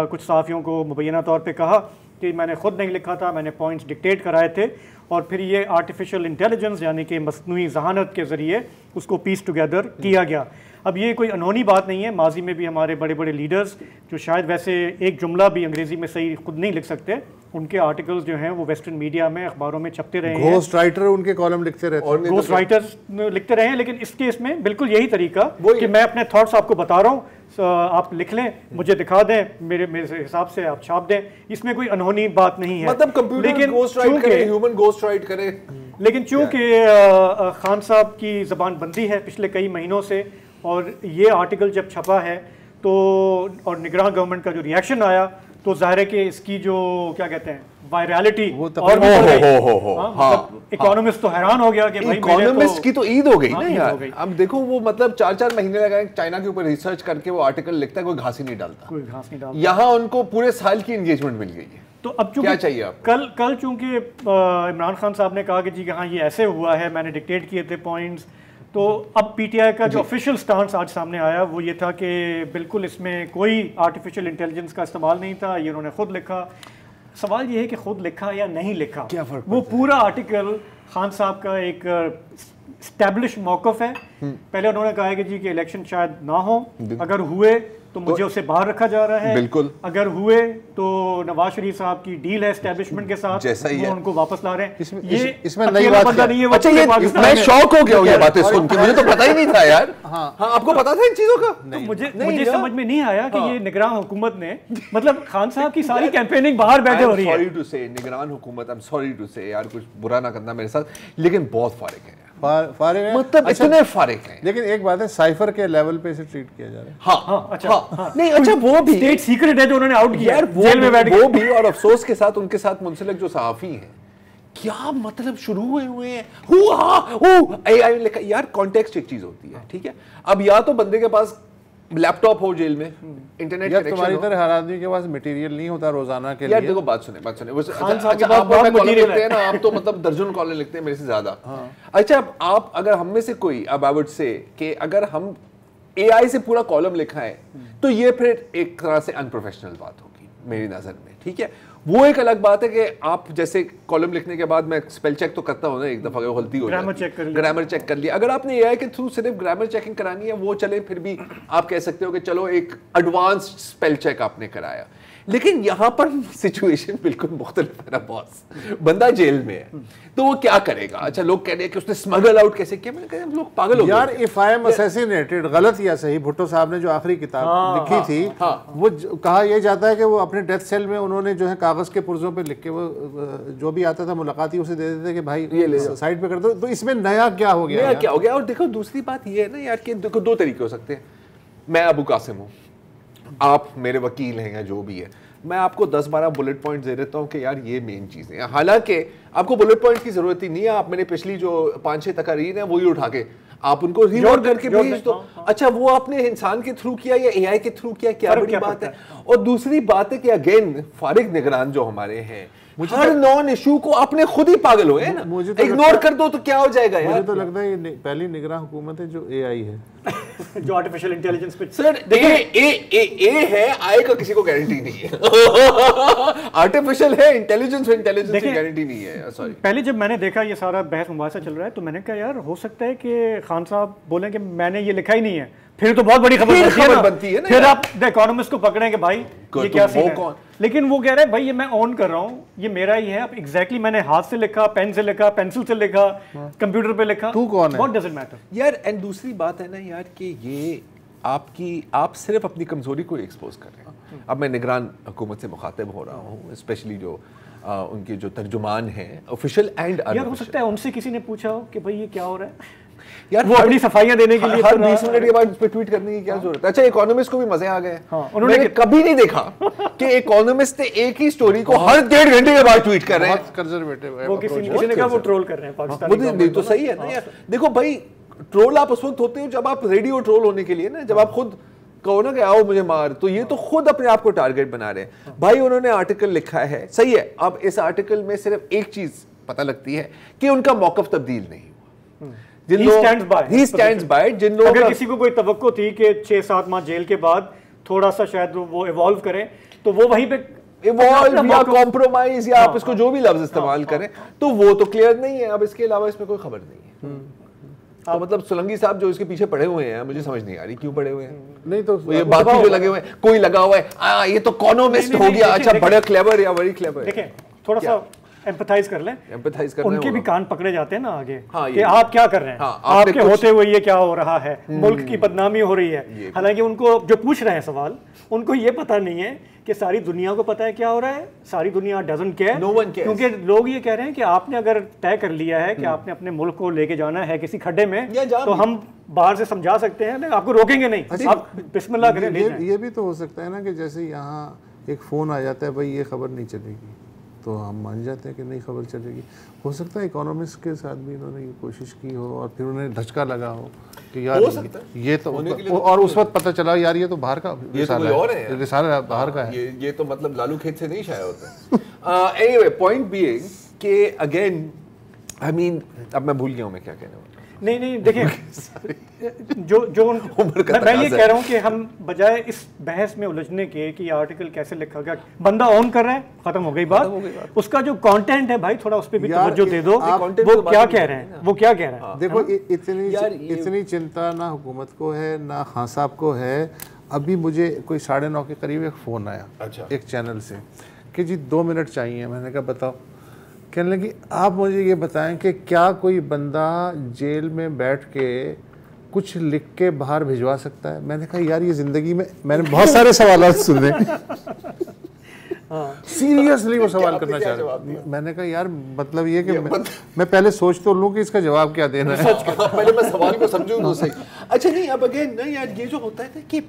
कुछ सहाफ़ियों को मुबैना तौर पर कहा कि मैंने ख़ुद नहीं लिखा था, मैंने पॉइंट्स डिक्टेट कराए थे, और फिर ये आर्टिफिशियल इंटेलिजेंस यानी कि मसनूई ज़हानत के ज़रिए उसको पीस टुगेदर किया गया। अब ये कोई अनहोनी बात नहीं है, माजी में भी हमारे बड़े बड़े लीडर्स जो शायद वैसे एक जुमला भी अंग्रेज़ी में सही खुद नहीं लिख सकते, उनके आर्टिकल्स जो हैं वो वेस्टर्न मीडिया में, अखबारों में छपते रहे हैं। घोस्ट राइटर उनके कॉलम लिखते रहते हैं, घोस्ट राइटर्स लिखते रहे हैं, लेकिन इस केस में बिल्कुल यही तरीका कि मैं अपने थॉट्स आपको बता रहा हूँ, आप लिख लें, मुझे दिखा दें, मेरे हिसाब से आप छाप दें, इसमें कोई अनहोनी बात नहीं है। मतलब कंप्यूटर घोस्ट राइट करे, ह्यूमन घोस्ट राइट करे। लेकिन चूंकि खान साहब की ज़बान बंदी है पिछले कई महीनों से, और ये आर्टिकल जब छपा है तो और निगरान गवर्नमेंट का जो रिएक्शन आया, तो जाहिर है कि इसकी जो क्या कहते हैं वायरलिटी और भी बढ़ गई। इकोनॉमिस्ट तो हैरान हो गया कि भाई इकोनॉमिस्ट की तो ईद हो गई ना यार। अब देखो वो मतलब 4-4 महीने लगाए चाइना के ऊपर रिसर्च करके वो आर्टिकल लिखता है, कोई घास ही नहीं डालता। यहाँ उनको पूरे साल की एंगेजमेंट मिल गई है। तो अब क्या चाहिए आपको? कल चूंकि इमरान खान साहब ने कहा कि जी हाँ ये ऐसे हुआ है, मैंने डिक्टेट किए थे पॉइंट्स, तो अब पीटीआई का जो ऑफिशियल स्टांस आज सामने आया वो ये था कि बिल्कुल इसमें कोई आर्टिफिशियल इंटेलिजेंस का इस्तेमाल नहीं था, ये उन्होंने खुद लिखा। सवाल ये है कि खुद लिखा या नहीं लिखा, क्या फर्क वो पूरा आर्टिकल खान साहब का एक एस्टैब्लिश मौक़िफ़ है। पहले उन्होंने कहा है कि जी कि इलेक्शन शायद ना हो, अगर हुए तो मुझे उसे बाहर रखा जा रहा है, बिल्कुल अगर हुए तो नवाज शरीफ साहब की डील है एस्टैब्लिशमेंट के साथ, जैसा ही वो है, उनको वापस ला रहे हैं। इसमें नई बात नहीं है। अच्छा, ये मैं शॉक हो गया हूं ये बातें सुन के, मुझे तो पता ही नहीं था यार। हाँ, आपको पता था इन चीजों का? तो मुझे समझ में नहीं आया कि ये निगरान हुकूमत ने, मतलब खान साहब की सारी कैंपेनिंग बाहर बैठे हो रही है। सॉरी टू से निगरान हुकूमत, आई एम सॉरी टू से यार, कुछ बुरा ना करना मेरे साथ, लेकिन बहुत फारिग है, मतलब इतने फारिग हैं। लेकिन एक बात है, साइफर के लेवल पे इसे ट्रीट किया जा रहा है। हाँ, अच्छा, नहीं, अच्छा, वो भी स्टेट सीक्रेट है जो उन्होंने आउट किया यार, जेल में बैठ के। वो भी, और अफसोस के साथ उनके साथ मुंसलिक जो सहाफी हैं, क्या मतलब शुरू हुए हैं एआई यार। कॉन्टेक्स्ट एक चीज होती है, ठीक है। अब या तो बंदे के पास लैपटॉप हो जेल में, इंटरनेट कनेक्शन हो। तुम्हारी तरह हर आदमी के पास मटेरियल नहीं होता रोजाना के लिए। यार देखो, बात सुने। अच्छा, आप कॉलम लिखते हैं ना, आप तो मतलब दर्जन कॉलम लिखते हैं मेरे से ज्यादा। अच्छा, आप अगर हम में से कोई, अब आई वुड से कि अगर हम एआई से पूरा कॉलम लिखा है तो ये फिर एक तरह से अनप्रोफेशनल बात होगी मेरी नजर में, ठीक है। वो एक अलग बात है कि आप जैसे कॉलम लिखने के बाद मैं स्पेल चेक तो करता हूँ ना, एक दफा गलती हो जाए, ग्रामर चेक कर लिया। अगर आपने एआई के थ्रू सिर्फ ग्रामर चेकिंग करानी है, वो चले, फिर भी आप कह सकते हो कि चलो एक एडवांस्ड स्पेल चेक आपने कराया। लेकिन यहां पर सिचुएशन बिल्कुल मुख्तलिफ है ना बॉस। बंदा जेल में है तो वो क्या करेगा? अच्छा, लोग कह रहे हैं कि उसने स्मगल आउट कैसे किया। मैंने कहा लोग पागल हो गए यार। इफ आई एम असैसिनेटेड, गलत या सही, भुट्टो साहब ने जो आखिरी किताब लिखी थी, वो कहा यह जाता है कि वो अपने डेथ सेल में उन्होंने जो है कागज के पुर्जों पे लिख के वो जो भी आता था मुलाकाती उसे दे देते कि भाई ये साइड पे कर दो। तो इसमें नया क्या हो गया? नया क्या हो गया? और देखो दूसरी बात ये है ना यार कि देखो दो तरीके हो सकते हैं। मैं अबू कासिम हूँ, आप मेरे वकील हैं या जो भी है, मैं आपको 10-12 बुलेट पॉइंट्स दे देता हूँ कि यार ये मेन चीज़ें हैं। हालांकि आपको बुलेट पॉइंट्स की जरूरत ही नहीं है, आप मेरे पिछली जो 5-6 तकरीर हैं वही उठा के आप उनको रिवर्ट करके भेज दो। अच्छा, वो आपने इंसान के थ्रू किया या एआई के थ्रू किया, क्या बड़ी बात है। और दूसरी बात है कि अगेन फारिग निगरान जो हमारे हैं, हर नॉन इशू को आपने खुद ही पागल हुए ना, इग्नोर कर दो तो क्या हो जाएगा यार। मुझे तो लगता है ये पहली निगरान हुकूमत है जो एआई है जो आर्टिफिशियल इंटेलिजेंस पे। सर ए है, आई का किसी को गारंटी नहीं है। आर्टिफिशियल है, इंटेलिजेंस की गारंटी नहीं है। सॉरी, पहले जब मैंने देखा ये सारा बहस मुबासा चल रहा है तो मैंने कहा यार हो सकता है कि खान साहब बोले कि मैंने ये लिखा ही नहीं है, फिर तो बहुत बड़ी खबर बनती है ना। फिर आप द इकोनॉमिस्ट को पकड़ेंगे भाई ये क्या सीन है। लेकिन वो कह रहे हैं भाई ये मैं ऑन कर रहा हूँ, ये मेरा ही है। अब एग्जैक्टली मैंने हाथ से लिखा, पेन से लिखा, पेंसिल से लिखा, कंप्यूटर पे लिखा, तू कौन है? व्हाट डज इट मैटर यार। एंड दूसरी बात है ना यार कि ये आप सिर्फ अपनी कमजोरी को एक्सपोज कर रहे हैं। अब मैं निगरान हुकूमत से मुखातिब हो रहा हूँ, स्पेशली जो उनके जो तर्जुमान हैं ऑफिशियल एंड यार, हो सकता है उनसे किसी ने पूछा हो कि भाई ये क्या हो रहा है यार, वो अपनी सफाइयां देने के लिए हर 20 मिनट के बाद उस पर ट्वीट करने की क्या जरूरत है। अच्छा, इकोनॉमिस्ट को भी मजे आ गए। उन्होंने कभी नहीं देखा कि इकोनॉमिस्ट ने एक ही स्टोरी को हर 1.5 घंटे के बाद ट्वीट कर रहे हैं। कंजर्वेटिव है वो, किसी ने कहा वो ट्रोल कर रहे हैं पाकिस्तानी। तो सही है ना यार। देखो भाई, ट्रोल आप उस वक्त होते हो जब आप रेडी हो ट्रोल होने के लिए ना, जब आप खुद कहो ना कि आओ मुझे मार, तो ये तो खुद अपने आप को टारगेट बना रहे हैं। भाई उन्होंने आर्टिकल लिखा है, सही है। अब इस आर्टिकल में सिर्फ एक चीज पता लगती है कि उनका मौकफ तब्दील नहीं हुआ। He stands by. जिन लोगों अगर किसी को कोई तवक्को थी कि 6-7 माह जेल के बाद थोड़ा सा शायद वो इवॉल्व करे, तो वो वहीं पे इवॉल्व या कॉम्प्रोमाइज या आप इसको जो भी लफ्ज इस्तेमाल करें, तो वो तो क्लियर नहीं है। अब इसके अलावा इसमें कोई खबर नहीं है। तो मतलब सोलंकी साहब जो इसके पीछे पड़े हुए हैं, मुझे समझ नहीं आ रही क्यों पड़े हुए हैं। नहीं तो ये बाकी जो लगे हुए हैं, कोई लगा हुआ है ये तो इकोनॉमिस्ट हो गया। अच्छा, बड़े क्लेवर या बड़ी क्लेवर। देखें, थोड़ा सा एम्पथाइज कर लें, एम्पथाइज करना उनके भी होगा। कान पकड़े जाते हैं ना आगे हाँ, कि आप क्या कर रहे हैं, हाँ, आपने आपके होते हुए ये क्या हो रहा है, मुल्क की बदनामी हो रही है। हालांकि उनको जो पूछ रहे हैं सवाल, उनको ये पता नहीं है कि सारी दुनिया को पता है क्या हो रहा है, सारी दुनिया doesn't care. No one cares। क्योंकि लोग ये कह रहे हैं कि आपने अगर तय कर लिया है कि आपने अपने मुल्क को लेके जाना है किसी खड्डे में, या जा तो भी। हम बाहर से समझा सकते हैं, आपको रोकेंगे नहीं, आप बिस्मिल्लाह करें ले जाएं। ये भी तो हो सकता है ना कि जैसे यहाँ एक फ़ोन आ जाता है, भाई ये खबर नहीं चलेगी, तो हम मान जाते हैं कि नहीं खबर चलेगी। हो सकता है इकोनॉमिस्ट के साथ भी इन्होंने ये कोशिश की हो और फिर उन्हें धचका लगा हो कि यार हो सकता है। ये तो, और उस वक्त पता चला यार ये तो बाहर का ये तो कोई और है यार। रिसाला बाहर का है। ये तो मतलब लालू खेत से नहीं छाया होता। एनीवे पॉइंट बीइंग कि अगेन आई मीन अब मैं भूल गया हूँ मैं क्या कहने वाला। नहीं देखिए जो उम्र का मैं ये तकाज़ा कह रहा हूँ कि हम बजाय इस बहस में उलझने के कि ये आर्टिकल कैसे लिखा गया, बंदा ऑन कर रहा है, खत्म हो गई बात। उसका जो कंटेंट है भाई थोड़ा उस पर भी तवज्जो दे दो, वो क्या कह रहे हैं, वो क्या कह रहे हैं। देखो इतनी चिंता ना हुकूमत को है ना खान साहब को है। अभी मुझे कोई 9:30 के करीब एक फ़ोन आया, अच्छा। एक चैनल से कि जी 2 मिनट चाहिए। मैंने कहा बताओ। कहने लगी आप मुझे ये बताएं कि क्या कोई बंदा जेल में बैठ के कुछ लिख के बाहर भिजवा सकता है। मैंने कहा यार ये ज़िंदगी में मैंने बहुत सारे सवाल सुने। सीरियसली वो सवाल करना चाह रहा। मैंने कहा यार मतलब ये कि मैं पहले सोच तो लूँ कि इसका जवाब क्या देना है। पहले मैं सवाल को समझूं तो सही। अच्छा नहीं अब अगेन ना यार ये जो होता है ना कि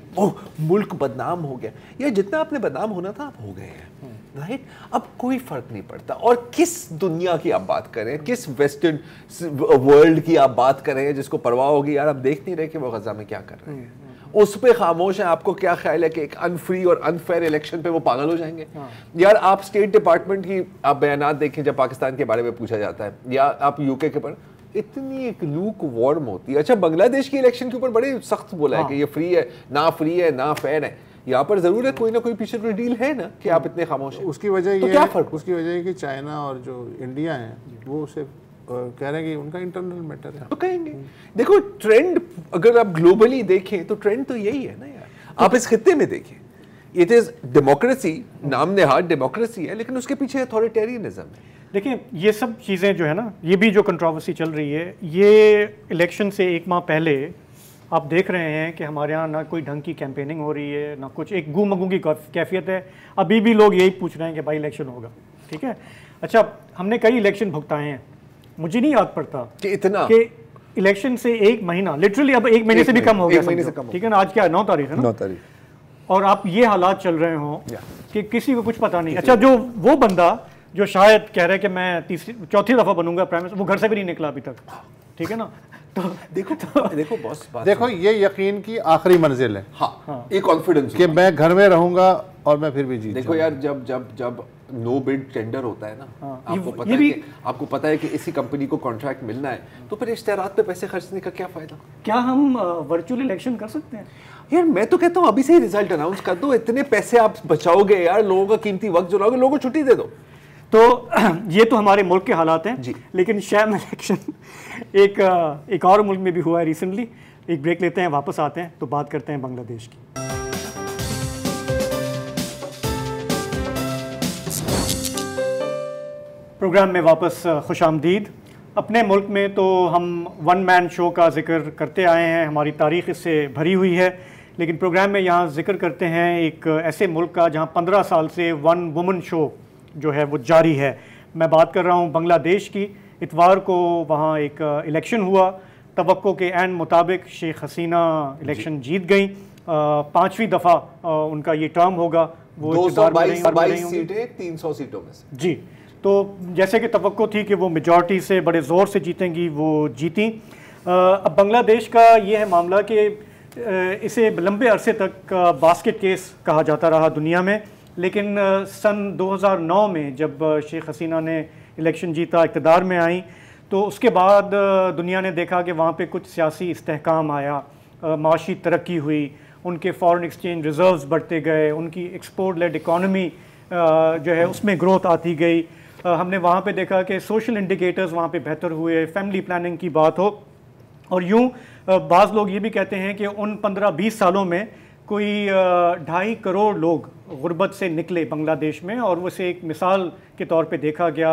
मुल्क बदनाम हो गया, यार जितना आपने बदनाम होना था आप हो गए हैं, राइट। अब कोई फर्क नहीं पड़ता और किस दुनिया की आप बात करें, किस वेस्टर्न वर्ल्ड की आप बात करें जिसको परवाह होगी, यार आप देख नहीं रहे कि वो गजा में क्या कर रहे हैं, उस पे खामोश है। आपको क्या ख्याल है कि एक अनफ्री और अनफेयर इलेक्शन पे वो पागल हो जाएंगे? यार आप स्टेट डिपार्टमेंट की आप बयानात देखें जब पाकिस्तान के बारे में पूछा जाता है, या आप यूके के पर इतनी एक लूक वार्म होती है। अच्छा बांग्लादेश की इलेक्शन के ऊपर बड़े सख्त बोला है कि ये फ्री है ना फेयर है। यहाँ पर जरूर है कोई ना कोई पीछे कोई डील है ना कि आप इतने खामोश हैं। उसकी वजह तो ये क्या फर्क? उसकी वजह है कि चाइना और जो इंडिया है वो उसे कह रहे हैं कि उनका इंटरनल मैटर है। तो कहेंगे देखो ट्रेंड अगर आप ग्लोबली देखें तो ट्रेंड तो यही है ना यार। आप इस खित्ते में देखें, इट इज डेमोक्रेसी, नाम नेहाद डेमोक्रेसी है, लेकिन उसके पीछे अथॉरिटेरियनिज्म है। देखिए ये सब चीज़ें जो है ना, ये भी जो कंट्रोवर्सी चल रही है, ये इलेक्शन से 1 माह पहले आप देख रहे हैं कि हमारे यहाँ ना कोई ढंग की कैंपेनिंग हो रही है, ना कुछ, एक गुमगू की कैफियत है। अभी भी लोग यही पूछ रहे हैं कि भाई इलेक्शन होगा, ठीक है। अच्छा हमने कई इलेक्शन भुगताए हैं, मुझे नहीं याद पड़ता कि इतना कि इलेक्शन से 1 महीना लिटरली, अब 1 महीने से भी कम हो गया, 1 महीने से कम, ठीक है ना। आज क्या है, 9 तारीख है ना, 9 तारीख, और आप ये हालात चल रहे हो कि किसी को कुछ पता नहीं। अच्छा जो वो बंदा जो शायद कह रहा है कि मैं चौथी दफ़ा बनूंगा प्राइम मिनिस्टर, वो घर से भी नहीं निकला अभी तक, ठीक है ना। तो देखो बॉस, देखो ये यकीन की आखिरी मंजिल है। हाँ, ये कॉन्फिडेंस कि मैं घर में रहूंगा और मैं फिर भी जीत देखो यार जब नो बिड टेंडर होता है ना, आपको पता है कि इसी कंपनी को कॉन्ट्रैक्ट मिलना है, तो फिर इश्तेहारात पे पैसे खर्चने का क्या फायदा? क्या हम वर्चुअल इलेक्शन कर सकते हैं? यार मैं तो कहता हूँ अभी से ही रिजल्ट अनाउंस कर दो, इतने पैसे आप बचाओगे यार, लोगों का कीमती वक्त जो लोगों को छुट्टी दे दो। तो ये तो हमारे मुल्क के हालात हैं, लेकिन शैम इलेक्शन एक और मुल्क में भी हुआ है रिसेंटली। एक ब्रेक लेते हैं, वापस आते हैं तो बात करते हैं बांग्लादेश की। प्रोग्राम में वापस खुशामदीद। अपने मुल्क में तो हम 1 मैन शो का जिक्र करते आए हैं, हमारी तारीख़ इससे भरी हुई है, लेकिन प्रोग्राम में यहाँ जिक्र करते हैं एक ऐसे मुल्क का जहाँ 15 साल से 1 वुमन शो जो है वो जारी है। मैं बात कर रहा हूँ बांग्लादेश की। इतवार को वहाँ एक इलेक्शन हुआ, तवक्को के ऐन मुताबिक शेख हसीना इलेक्शन जीत गई। 5वीं दफ़ा उनका ये टर्म होगा। वो 222 सीटें 300 सीटों में से। जी, तो जैसे कि तवक्को थी कि वो मेजॉरिटी से बड़े ज़ोर से जीतेंगी, वो जीती। अब बांग्लादेश का ये है मामला कि इसे लंबे अरसे तक बास्केट केस कहा जाता रहा दुनिया में, लेकिन सन 2009 में जब शेख हसीना ने इलेक्शन जीता, इक़्तिदार में आई, तो उसके बाद दुनिया ने देखा कि वहाँ पे कुछ सियासी इस्तेहकाम आया, माशी तरक्की हुई, उनके फॉरेन एक्सचेंज रिज़र्व्स बढ़ते गए, उनकी एक्सपोर्ट लेड इकॉनमी जो है उसमें ग्रोथ आती गई। हमने वहाँ पे देखा कि सोशल इंडिकेटर्स वहाँ पे बेहतर हुए, फैमिली प्लानिंग की बात हो, और यूँ बाज़ लोग ये भी कहते हैं कि उन 15-20 सालों में कोई 2.5 करोड़ लोग गुर्बत से निकले बांग्लादेश में, और उसे एक मिसाल के तौर पे देखा गया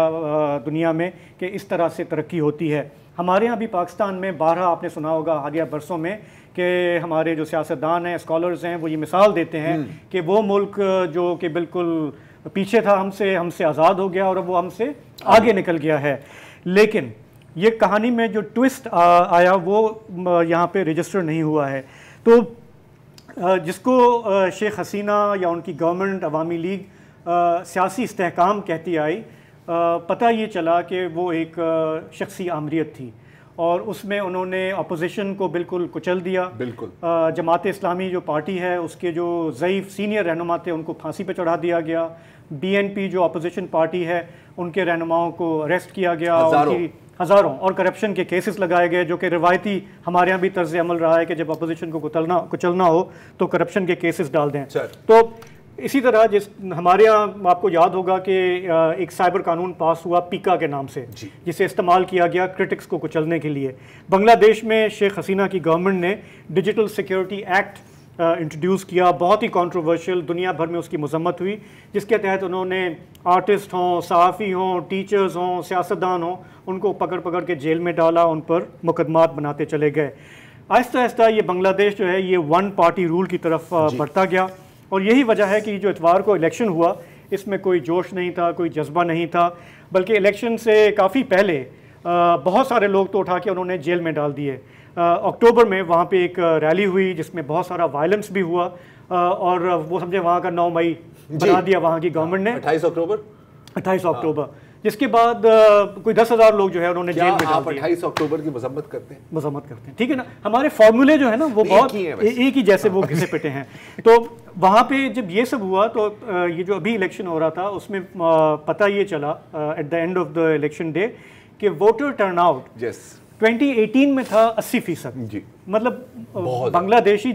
दुनिया में कि इस तरह से तरक्की होती है। हमारे यहाँ भी पाकिस्तान में 12 आपने सुना होगा हालिया बरसों में कि हमारे जो सियासतदान हैं, स्कॉलर्स हैं, वो ये मिसाल देते हैं कि वो मुल्क जो कि बिल्कुल पीछे था हमसे आज़ाद हो गया और अब वो हमसे आगे निकल गया है। लेकिन ये कहानी में जो ट्विस्ट आया वो यहाँ पे रजिस्टर नहीं हुआ है। तो जिसको शेख हसीना या उनकी गवर्नमेंट अवामी लीग सियासी इस्तेहकाम कहती आई, पता ये चला कि वो एक शख्सी आमरीत थी और उसमें उन्होंने अपोजिशन को बिल्कुल कुचल दिया। बिल्कुल जमात इस्लामी जो पार्टी है उसके जो ज़ईफ़ सीनियर रहनुमा थे उनको फांसी पे चढ़ा दिया गया। BNP जो अपोजिशन पार्टी है उनके रहनुमाओं को अरेस्ट किया गया, हज़ारों और करप्शन के केसेस लगाए गए, जो कि रिवायती हमारे यहाँ भी तर्ज अमल रहा है कि जब अपोजिशन को कुचलना हो तो करप्शन के केसेस डाल दें। तो इसी तरह जिस हमारे यहाँ आपको याद होगा कि एक साइबर कानून पास हुआ पीका के नाम से, जिसे इस्तेमाल किया गया क्रिटिक्स को कुचलने के लिए। बांग्लादेश में शेख हसीना की गवर्नमेंट ने डिजिटल सिक्योरिटी एक्ट इंट्रोड्यूस किया, बहुत ही कंट्रोवर्शियल, दुनिया भर में उसकी मजम्मत हुई, जिसके तहत उन्होंने आर्टिस्ट हों, सहाफ़ी हों, टीचर्स हों, सियासतदान हों, उनको पकड़ पकड़ के जेल में डाला, उन पर मुकदमात बनाते चले गए। आहिस्ता आहिस्ता ये बांग्लादेश जो है ये वन पार्टी रूल की तरफ बढ़ता गया, और यही वजह है कि जो इतवार को इलेक्शन हुआ इसमें कोई जोश नहीं था, कोई जज्बा नहीं था, बल्कि इलेक्शन से काफ़ी पहले बहुत सारे लोग तो उठा के उन्होंने जेल में डाल दिए। अक्टूबर में वहाँ पे एक रैली हुई जिसमें बहुत सारा वायलेंस भी हुआ, और वो समझे वहाँ का 9 मई बना दिया वहाँ की गवर्नमेंट ने, 28 अक्टूबर, जिसके बाद कोई 10,000 लोग जो है उन्होंने जेल में डाल दिए। 28 अक्टूबर की मजम्मत करते हैं, ठीक है ना। हमारे फॉर्मूले जो है ना वो बहुत एक ही जैसे वो घिसे पिटे हैं। तो वहाँ पे जब ये सब हुआ तो ये जो अभी इलेक्शन हो रहा था उसमें पता ये चला at the end of the election day कि वोटर टर्नआउट 2018 में था 80%। मतलब बांग्लादेशी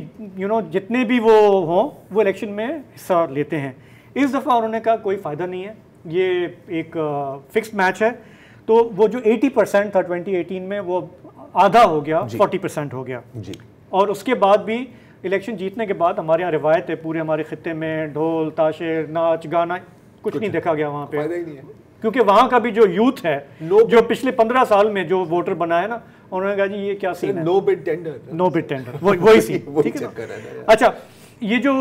जितने भी वो हों वो इलेक्शन में हिस्सा लेते हैं। इस दफ़ा उन्होंने कहा कोई फ़ायदा नहीं है, ये एक फिक्स्ड मैच है। तो वो जो 80% था 2018 में वो आधा हो गया, 40% हो गया जी। और उसके बाद भी इलेक्शन जीतने के बाद हमारे यहाँ रिवायत है, पूरे हमारे खित्ते में ढोल ताशे नाच गाना कुछ नहीं देखा गया वहाँ पे, क्योंकि वहाँ का भी जो यूथ है जो पिछले 15 साल में जो वोटर बना है ना, उन्होंने कहा जी ये क्या सीन है, नो बिड टेंडर वही सीन, ठीक है ना। अच्छा, ये जो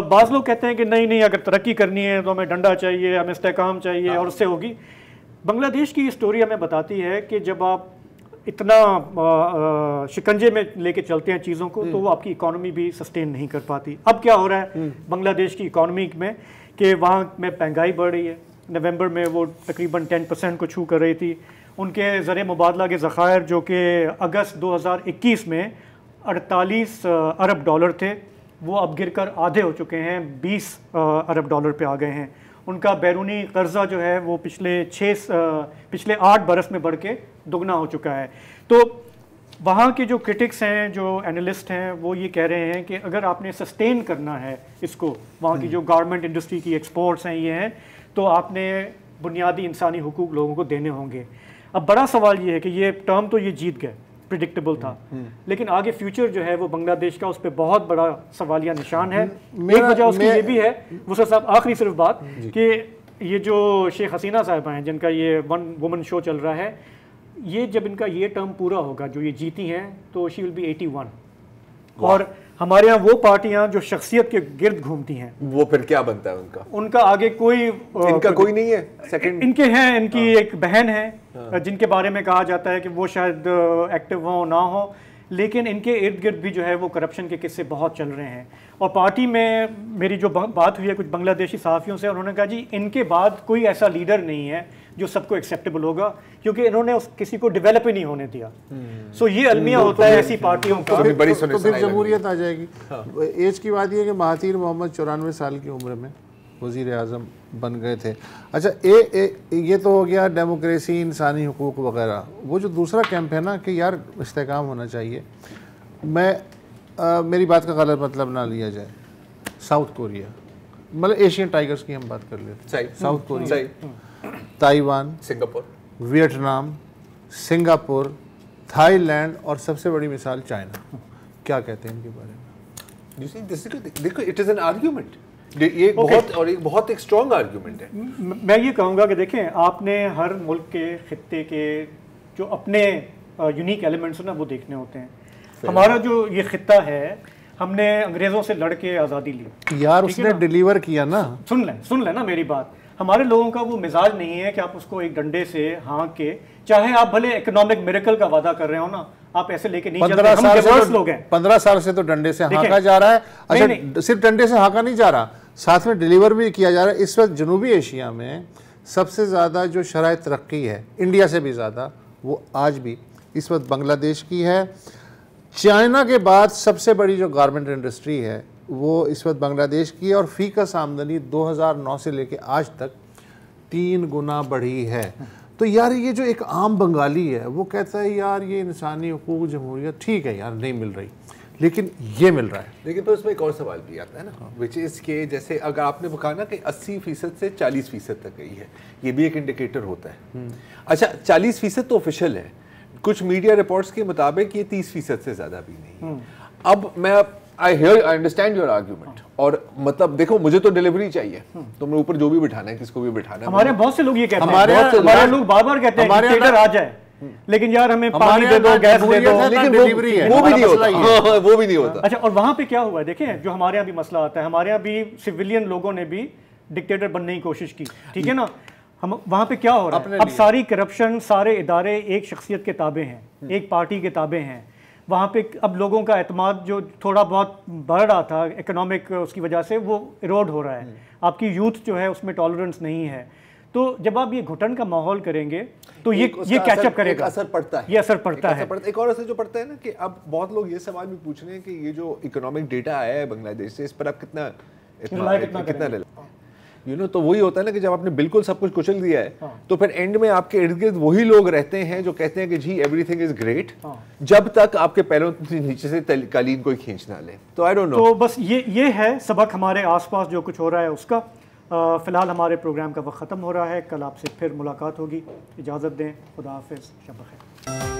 बाज़ लोग कहते हैं कि नहीं अगर तरक्की करनी है तो हमें डंडा चाहिए, हमें इस्तेहकाम चाहिए और उससे होगी। बांग्लादेश की स्टोरी हमें बताती है कि जब आप इतना शिकंजे में लेके चलते हैं चीज़ों को तो वो आपकी इकोनॉमी भी सस्टेन नहीं कर पाती। अब क्या हो रहा है बांग्लादेश की इकोनॉमी में कि वहाँ में महंगाई बढ़ रही है। नवंबर में वो तकरीबन 10% को छू कर रही थी। उनके ज़र मुबादला के ज़खायर जो कि अगस्त 2021 में 48 अरब डॉलर थे, वो अब गिरकर आधे हो चुके हैं, 20 अरब डॉलर पे आ गए हैं। उनका बैरूनी कर्जा जो है वो पिछले 8 बरस में बढ़ के दुगना हो चुका है। तो वहाँ के जो क्रिटिक्स हैं, जो एनालिस्ट हैं, वो ये कह रहे हैं कि अगर आपने सस्टेन करना है इसको, वहाँ की जो गारमेंट इंडस्ट्री की एक्सपोर्ट्स हैं ये हैं, तो आपने बुनियादी इंसानी हुकूक लोगों को देने होंगे। अब बड़ा सवाल ये है कि ये टर्म तो ये जीत गए, प्रिडिक्टेबल था, लेकिन आगे फ्यूचर जो है वो बांग्लादेश का उस पर बहुत बड़ा सवालिया निशान है। एक वजह उसकी ये भी है, वुसत साहब आखिरी सिर्फ बात, कि ये जो शेख हसीना साहिबा हैं जिनका ये वन वुमन शो चल रहा है, ये जब इनका ये टर्म पूरा होगा जो ये जीती हैं तो शी विल बी 81। और हमारे यहाँ वो पार्टियां जो शख्सियत के गिर्द घूमती हैं, वो फिर क्या बनता है उनका आगे इनका कोई नहीं है। सेकंड इनके हैं, इनकी एक बहन है जिनके बारे में कहा जाता है कि वो शायद एक्टिव हो ना हो, लेकिन इनके इर्द गिर्द भी जो है वो करप्शन के किस्से बहुत चल रहे हैं। और पार्टी में मेरी जो बात हुई है कुछ बांग्लादेशी सहाफ़ियों से, उन्होंने कहा जी इनके बाद कोई ऐसा लीडर नहीं है जो सबको एक्सेप्टेबल होगा, क्योंकि इन्होंने किसी को डेवलप ही नहीं होने दिया। सो ये अलमिया होता है ऐसी पार्टियों का, तो फिर जमहूरियत आ जाएगी। एज की बात यह कि महातीर मोहम्मद 94 साल की उम्र में वज़ीर आज़म बन गए थे। अच्छा, ये तो हो गया डेमोक्रेसी, इंसानी हुकूक वगैरह। वो जो दूसरा कैंप है ना कि यार इस्तेहकाम होना चाहिए, मेरी बात का गलत मतलब ना लिया जाए। साउथ कोरिया, मतलब एशियन टाइगर्स की हम बात कर लेते हैं, south Korea, Taiwan, Singapore, Vietnam, Singapore, Thailand और सबसे बड़ी मिसाल चाइना। क्या कहते हैं इनके बारे में? देखो इट इज एन आर्ग्यूमेंट, ये बहुत एक स्ट्रॉन्ग आर्ग्यूमेंट है। मैं ये कहूँगा कि देखें, आपने हर मुल्क के खित्ते के जो अपने यूनिक एलिमेंट्स हैं ना वो देखने होते हैं। हमारा जो ये खित्ता है, हमने अंग्रेज़ों से लड़ के आज़ादी ली यार, उसने डिलीवर किया ना। सुन लें ना मेरी बात। हमारे लोगों का वो मिजाज नहीं है कि आप उसको एक डंडे से हाँक के, चाहे आप भले इकोनॉमिक मिरेकल का वादा कर रहे हो ना, आप ऐसे लेके नहीं चलते। हम डिवर्स लोग हैं। 15 साल से तो डंडे से हाँका जा रहा है। अच्छा, सिर्फ डंडे से हाँका नहीं जा रहा, साथ में डिलीवर भी किया जा रहा है। इस वक्त जनूबी एशिया में सबसे ज़्यादा जो शराय तरक्की है, इंडिया से भी ज़्यादा, वो आज भी इस वक्त बांग्लादेश की है। चाइना के बाद सबसे बड़ी जो गारमेंट इंडस्ट्री है वो इस वक्त बांग्लादेश की है, और फीकस आमदनी 2009 से लेके आज तक 3 गुना बढ़ी है। तो यार ये जो एक आम बंगाली है वो कहता है यार ये इंसानी हुकूक जमहूरियत ठीक है यार, नहीं मिल रही, लेकिन ये मिल रहा है। लेकिन तो इसमें एक और सवाल भी आता है ना, विच इज़ के जैसे अगर आपने कहा ना कि 80% से 40% तक गई है, ये भी एक इंडिकेटर होता है। अच्छा, 40% तो ऑफिशियल है, कुछ मीडिया रिपोर्ट्स के मुताबिक ये 30% से ज़्यादा भी नहीं। अब मैं आई अंडरस्टैंड योर आर्ग्यूमेंट, और मतलब देखो मुझे तो डिलीवरी चाहिए, तो मैं ऊपर जो भी बिठाना है, किसको भी बिठाना है। हमारे बहुत से लोग ये कहते हैं, हमारे लोग बार-बार कहते हैं डिक्टेटर आ जाए, लेकिन यार हमें पानी दे दो, गैस दे दो, लेकिन डिलीवरी है, वो भी नहीं होता। वो भी नहीं होता। अच्छा, और वहां पे क्या हुआ है देखें, जो हमारे यहाँ भी मसला आता है, हमारे यहाँ भी सिविलियन लोगों ने भी डिक्टेटर बनने की कोशिश की, ठीक है ना। हम वहाँ पे क्या हो रहा है, अब सारी करप्शन, सारे इदारे एक शख्सियत के ताबे हैं, एक पार्टी के ताबे हैं। वहाँ पे अब लोगों का एतमाद जो थोड़ा बहुत बढ़ रहा था इकोनॉमिक उसकी वजह से, वो इरोड हो रहा है। आपकी यूथ जो है उसमें टॉलरेंस नहीं है। तो जब आप ये घुटन का माहौल करेंगे तो ये कैचअप करेगा, असर पड़ता है, ये असर पड़ता है। एक और असर जो पड़ता है ना कि अब बहुत लोग ये सवाल भी पूछ रहे हैं कि ये जो इकोनॉमिक डेटा आया है बांग्लादेश से, इस पर आप कितना यू नो, तो वही होता है ना कि जब आपने बिल्कुल सब कुछ कुचल दिया है, तो फिर एंड में आपके इर्द गिर्द वही लोग रहते हैं जो कहते हैं कि जी एवरीथिंग इज ग्रेट, जब तक आपके पैरों नीचे से कालीन कोई खींच ना ले। तो आई डोंट नो, तो बस ये है सबक हमारे आसपास जो कुछ हो रहा है उसका। फिलहाल हमारे प्रोग्राम का वक्त ख़त्म हो रहा है, कल आपसे फिर मुलाकात होगी। इजाज़त दें, खुदा हाफिज़, शब बख़ैर।